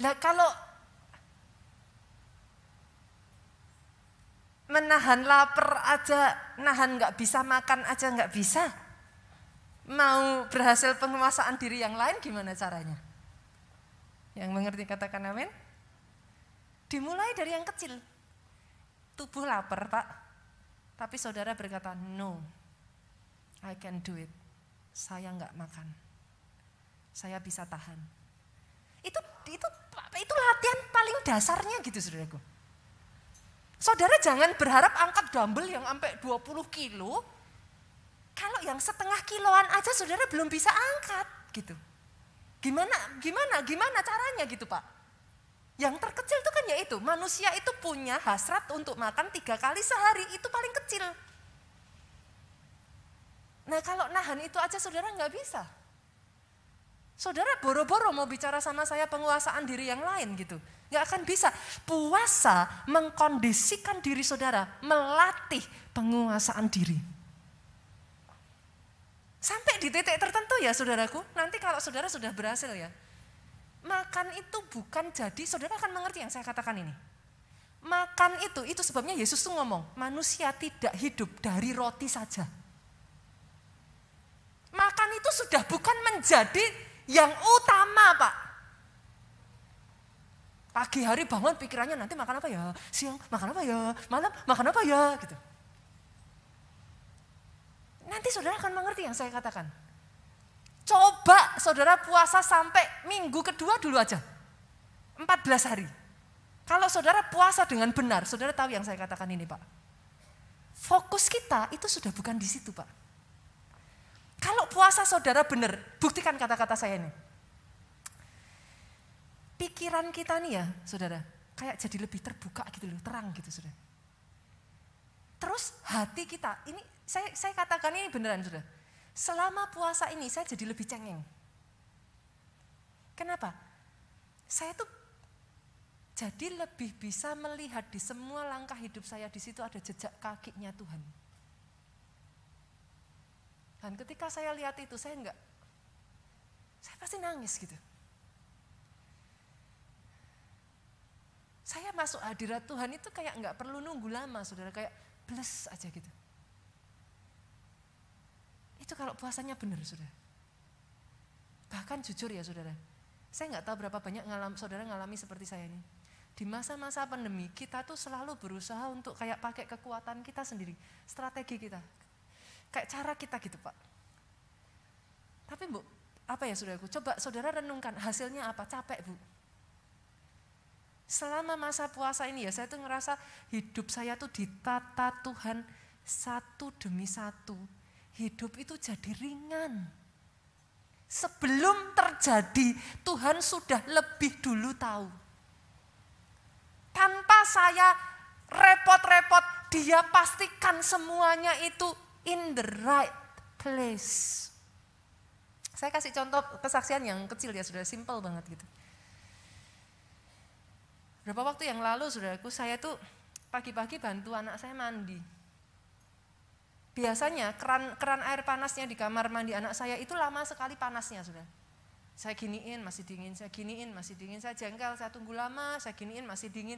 Lah kalau menahan lapar aja, nahan nggak bisa makan aja nggak bisa. Mau berhasil penguasaan diri yang lain gimana caranya? Yang mengerti katakan amin? Dimulai dari yang kecil. Tubuh lapar Pak, tapi saudara berkata no, I can do it. Saya nggak makan, saya bisa tahan. Itu latihan paling dasarnya gitu saudaraku. Saudara jangan berharap angkat dumbbell yang sampai 20 kilo. Kalau yang setengah kiloan aja saudara belum bisa angkat gitu. Gimana caranya gitu Pak? Yang terkecil itu kan yaitu manusia itu punya hasrat untuk makan 3 kali sehari, itu paling kecil. Nah kalau nahan itu aja saudara nggak bisa. Saudara boro-boro mau bicara sama saya penguasaan diri yang lain gitu. Nggak akan bisa. Puasa mengkondisikan diri saudara, melatih penguasaan diri. Sampai di titik tertentu ya saudaraku, nanti kalau saudara sudah berhasil ya, makan itu bukan jadi, saudara akan mengerti yang saya katakan ini. Makan itu sebabnya Yesus tuh ngomong, manusia tidak hidup dari roti saja. Makan itu sudah bukan menjadi yang utama Pak. Pagi hari bangun pikirannya nanti makan apa ya, siang makan apa ya, malam makan apa ya gitu. Nanti saudara akan mengerti yang saya katakan. Coba saudara puasa sampai minggu kedua dulu aja. 14 hari. Kalau saudara puasa dengan benar, saudara tahu yang saya katakan ini Pak. Fokus kita itu sudah bukan di situ Pak. Kalau puasa saudara benar, buktikan kata-kata saya ini. Pikiran kita nih ya saudara, kayak jadi lebih terbuka gitu loh, terang gitu saudara. Terus hati kita, ini saya katakan ini beneran sudah. Selama puasa ini saya jadi lebih cengeng. Kenapa? Saya tuh jadi lebih bisa melihat di semua langkah hidup saya, di situ ada jejak kakinya Tuhan. Dan ketika saya lihat itu saya pasti nangis gitu. Saya masuk hadirat Tuhan itu kayak nggak perlu nunggu lama saudara, kayak bless aja gitu. Itu kalau puasanya benar saudara. Bahkan jujur ya saudara, saya nggak tahu berapa banyak saudara ngalami seperti saya ini. Di masa-masa pandemi kita tuh selalu berusaha untuk kayak pakai kekuatan kita sendiri, strategi kita, kayak cara kita gitu Pak. Tapi Bu, apa ya saudaraku, coba saudara renungkan hasilnya apa, capek Bu. Selama masa puasa ini ya saya tuh ngerasa hidup saya tuh ditata Tuhan satu demi satu. Hidup itu jadi ringan. Sebelum terjadi Tuhan sudah lebih dulu tahu. Tanpa saya repot-repot, Dia pastikan semuanya itu in the right place. Saya kasih contoh kesaksian yang kecil ya, sudah simple banget gitu. Berapa waktu yang lalu saudaraku, saya tuh pagi-pagi bantu anak saya mandi. Biasanya keran air panasnya di kamar mandi anak saya itu lama sekali panasnya, saudara. Saya giniin masih dingin, saya giniin masih dingin, saya jengkel, saya tunggu lama, saya giniin masih dingin.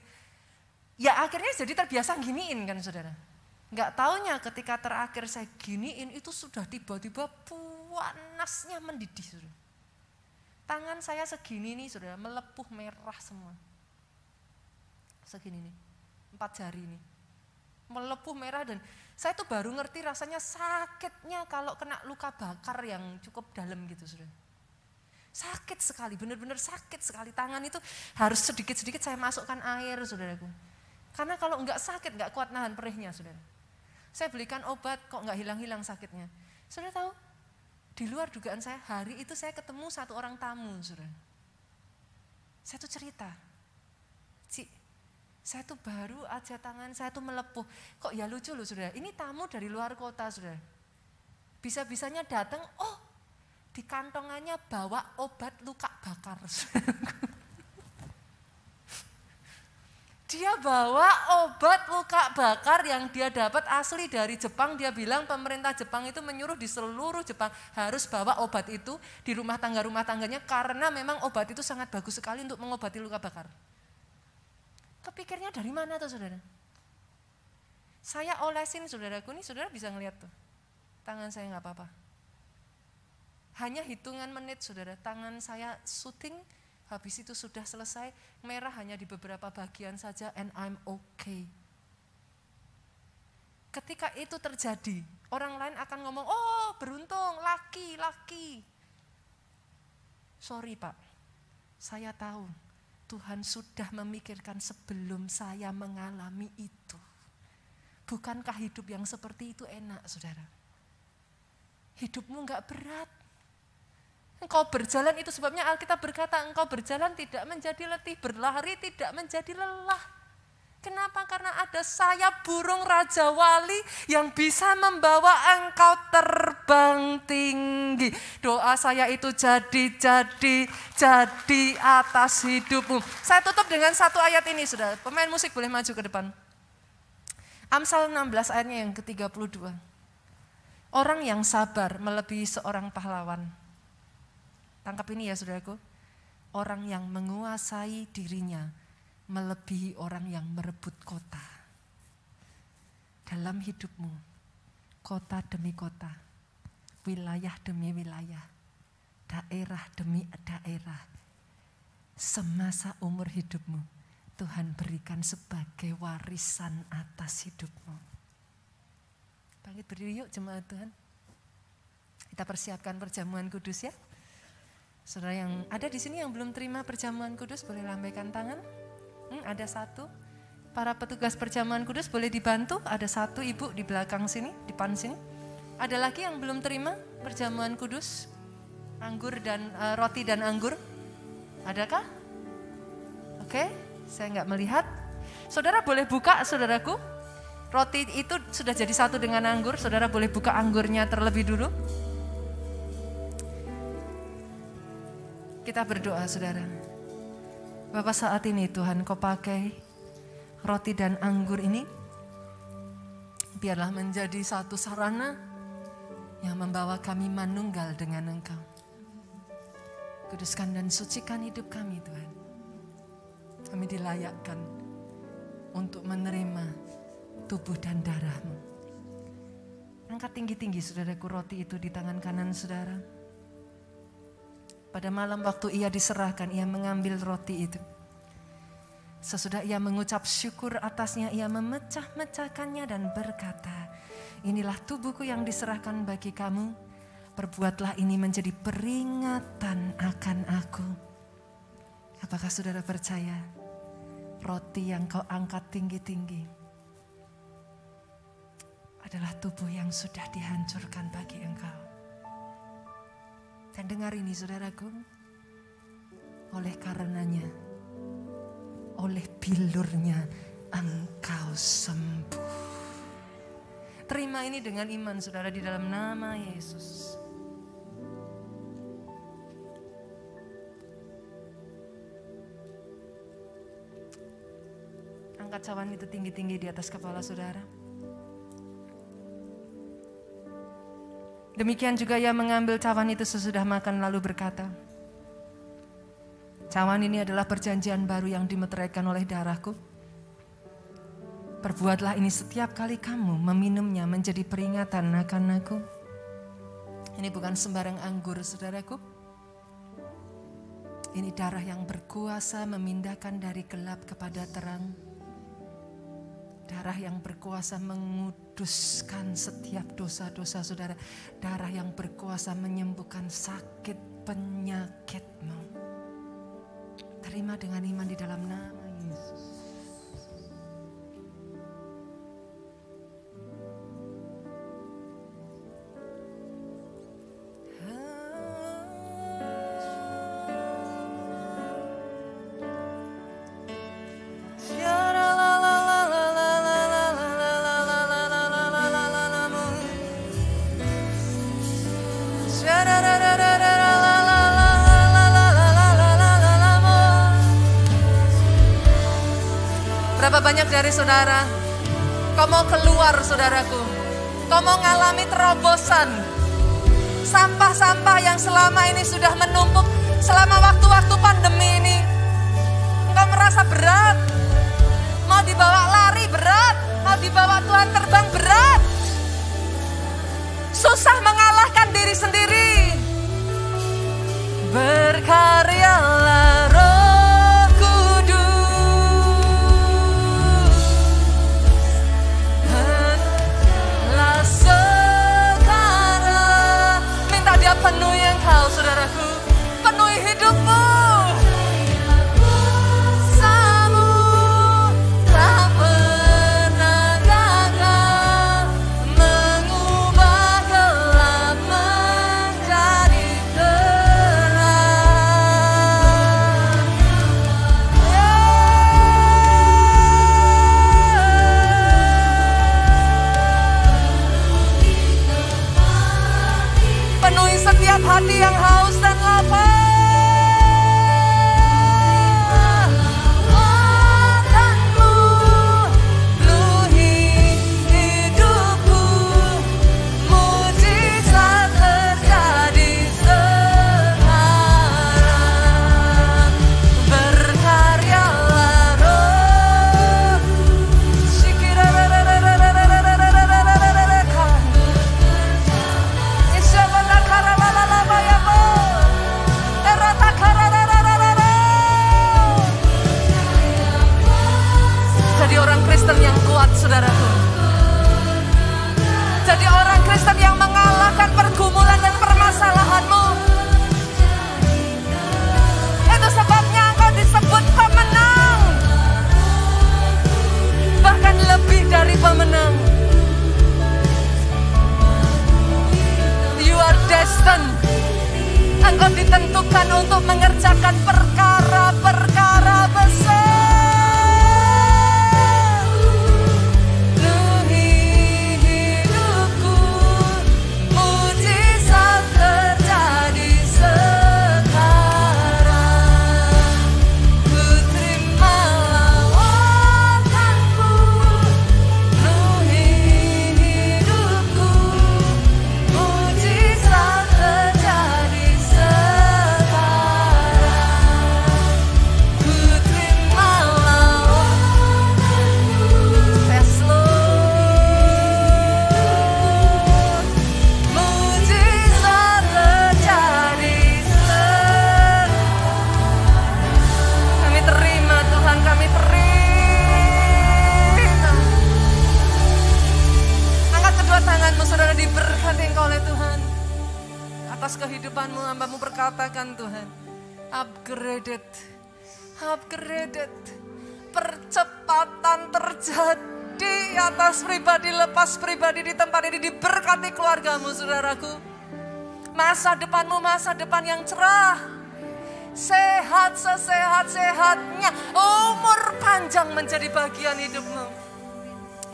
Ya akhirnya jadi terbiasa giniin kan saudara. Nggak taunya ketika terakhir saya giniin itu sudah tiba-tiba panasnya mendidih saudara. Tangan saya segini nih saudara, melepuh merah semua. Segini nih, 4 jari nih. Melepuh merah dan saya tuh baru ngerti rasanya sakitnya kalau kena luka bakar yang cukup dalam gitu saudara. Sakit sekali, benar-benar sakit sekali. Tangan itu harus sedikit-sedikit saya masukkan air saudaraku. Karena kalau enggak sakit, enggak kuat nahan perihnya saudara. Saya belikan obat kok enggak hilang-hilang sakitnya. Saudara tahu, di luar dugaan saya, hari itu saya ketemu satu orang tamu saudara. Saya tuh cerita, Ci, saya tuh baru aja tangan saya tuh melepuh. Kok ya lucu loh saudara, ini tamu dari luar kota saudara. Bisa-bisanya datang, oh di kantongannya bawa obat luka bakar. Dia bawa obat luka bakar yang dia dapat asli dari Jepang. Dia bilang pemerintah Jepang itu menyuruh di seluruh Jepang harus bawa obat itu di rumah tangganya karena memang obat itu sangat bagus sekali untuk mengobati luka bakar. Kepikirnya dari mana tuh saudara? Saya olesin saudaraku, nih saudara bisa ngeliat tuh. Tangan saya nggak apa-apa. Hanya hitungan menit saudara, tangan saya syuting, habis itu sudah selesai, merah hanya di beberapa bagian saja and I'm okay. Ketika itu terjadi, orang lain akan ngomong, oh beruntung, laki. Sorry Pak, saya tahu Tuhan sudah memikirkan sebelum saya mengalami itu. Bukankah hidup yang seperti itu enak saudara? Hidupmu enggak berat. Engkau berjalan, itu sebabnya Alkitab berkata engkau berjalan tidak menjadi letih, berlari tidak menjadi lelah. Kenapa? Karena ada sayap burung Raja Wali yang bisa membawa engkau terbang tinggi. Doa saya itu jadi atas hidupmu. Saya tutup dengan satu ayat ini saudara. Pemain musik boleh maju ke depan. Amsal 16 ayatnya yang ke-32. Orang yang sabar melebihi seorang pahlawan. Tangkap ini ya saudaraku, orang yang menguasai dirinya melebihi orang yang merebut kota. Dalam hidupmu, kota demi kota, wilayah demi wilayah, daerah demi daerah, semasa umur hidupmu, Tuhan berikan sebagai warisan atas hidupmu. Bangkit berdiri yuk jemaat Tuhan. Kita persiapkan perjamuan kudus ya. Saudara yang ada di sini yang belum terima perjamuan kudus boleh lambaikan tangan. Ada satu. Para petugas perjamuan kudus boleh dibantu. Ada satu ibu di belakang sini, di depan sini. Ada lagi yang belum terima perjamuan kudus, anggur dan roti dan anggur. Adakah? Oke, saya nggak melihat. Saudara boleh buka, saudaraku. Roti itu sudah jadi satu dengan anggur. Saudara boleh buka anggurnya terlebih dulu. Kita berdoa saudara. Bapak saat ini Tuhan kau pakai roti dan anggur ini. Biarlah menjadi satu sarana yang membawa kami manunggal dengan Engkau. Kuduskan dan sucikan hidup kami Tuhan. Kami dilayakkan untuk menerima tubuh dan darah-Mu. Angkat tinggi-tinggi saudaraku roti itu di tangan kanan saudara. Pada malam waktu ia diserahkan, ia mengambil roti itu. Sesudah ia mengucap syukur atasnya, ia memecah-mecahkannya dan berkata, inilah tubuhku yang diserahkan bagi kamu, perbuatlah ini menjadi peringatan akan aku. Apakah saudara percaya roti yang kau angkat tinggi-tinggi adalah tubuh yang sudah dihancurkan bagi engkau. Dan dengar ini saudaraku, oleh karenanya, oleh bilurnya engkau sembuh. Terima ini dengan iman saudara di dalam nama Yesus. Angkat cawan itu tinggi-tinggi di atas kepala saudara. Demikian juga ia mengambil cawan itu sesudah makan lalu berkata, cawan ini adalah perjanjian baru yang dimeteraikan oleh darahku. Perbuatlah ini setiap kali kamu meminumnya menjadi peringatan akan aku. Ini bukan sembarang anggur saudaraku. Ini darah yang berkuasa memindahkan dari gelap kepada terang. Darah yang berkuasa menguduskan setiap dosa-dosa saudara. Darah yang berkuasa menyembuhkan sakit penyakitmu. Terima dengan iman di dalam nama Yesus. Berapa banyak dari saudara, kau mau keluar saudaraku, kau mau ngalami terobosan. Sampah-sampah yang selama ini sudah menumpuk selama waktu-waktu pandemi ini. Engkau merasa berat, mau dibawa lari berat, mau dibawa Tuhan terbang berat. Susah mengalahkan diri sendiri. Berkaryalah Roh Kudus, hendak sekarang. Minta Dia penuhi engkau saudaraku, penuhi hidupmu. Hati yang haus dan lapar, Tuhanku penuhi hidupku, mujizat terjadi sekarang. Berkaryalah Roh, jadi orang Kristen yang kuat saudaraku. Jadi orang Kristen yang mengalahkan pergumulan dan permasalahanmu. Itu sebabnya engkau disebut pemenang. Bahkan lebih dari pemenang. You are destined. Engkau ditentukan untuk mengerjakan perkara-perkara besar. Atas kehidupanmu, hambamu berkatakan Tuhan, upgraded, upgraded, percepatan terjadi atas pribadi lepas pribadi di tempat ini. Diberkati keluargamu saudaraku. Masa depanmu masa depan yang cerah. Sehat sesehat-sehatnya. Umur panjang menjadi bagian hidupmu.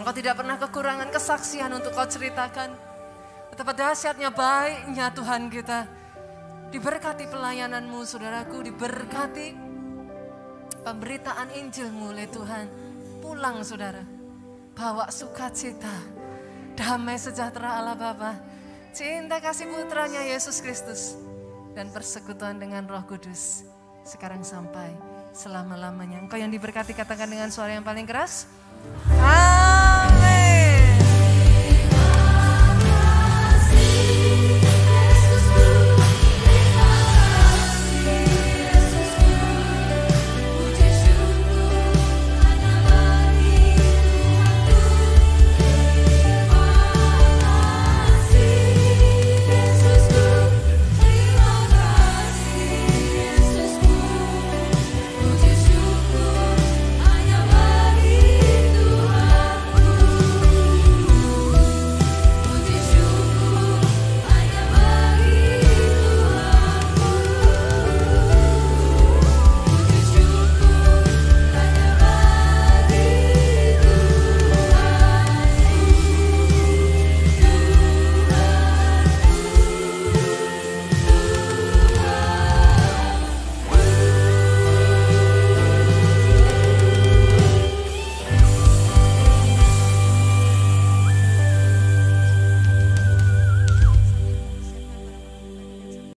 Engkau tidak pernah kekurangan kesaksian untuk kau ceritakan. Betapa dahsyatnya baiknya Tuhan kita. Diberkati pelayananmu saudaraku. Diberkati pemberitaan Injilmu oleh Tuhan. Pulang saudara. Bawa sukacita. Damai sejahtera Allah Bapa. Cinta kasih putranya Yesus Kristus. Dan persekutuan dengan Roh Kudus. Sekarang sampai selama-lamanya. Engkau yang diberkati katakan dengan suara yang paling keras. Amin.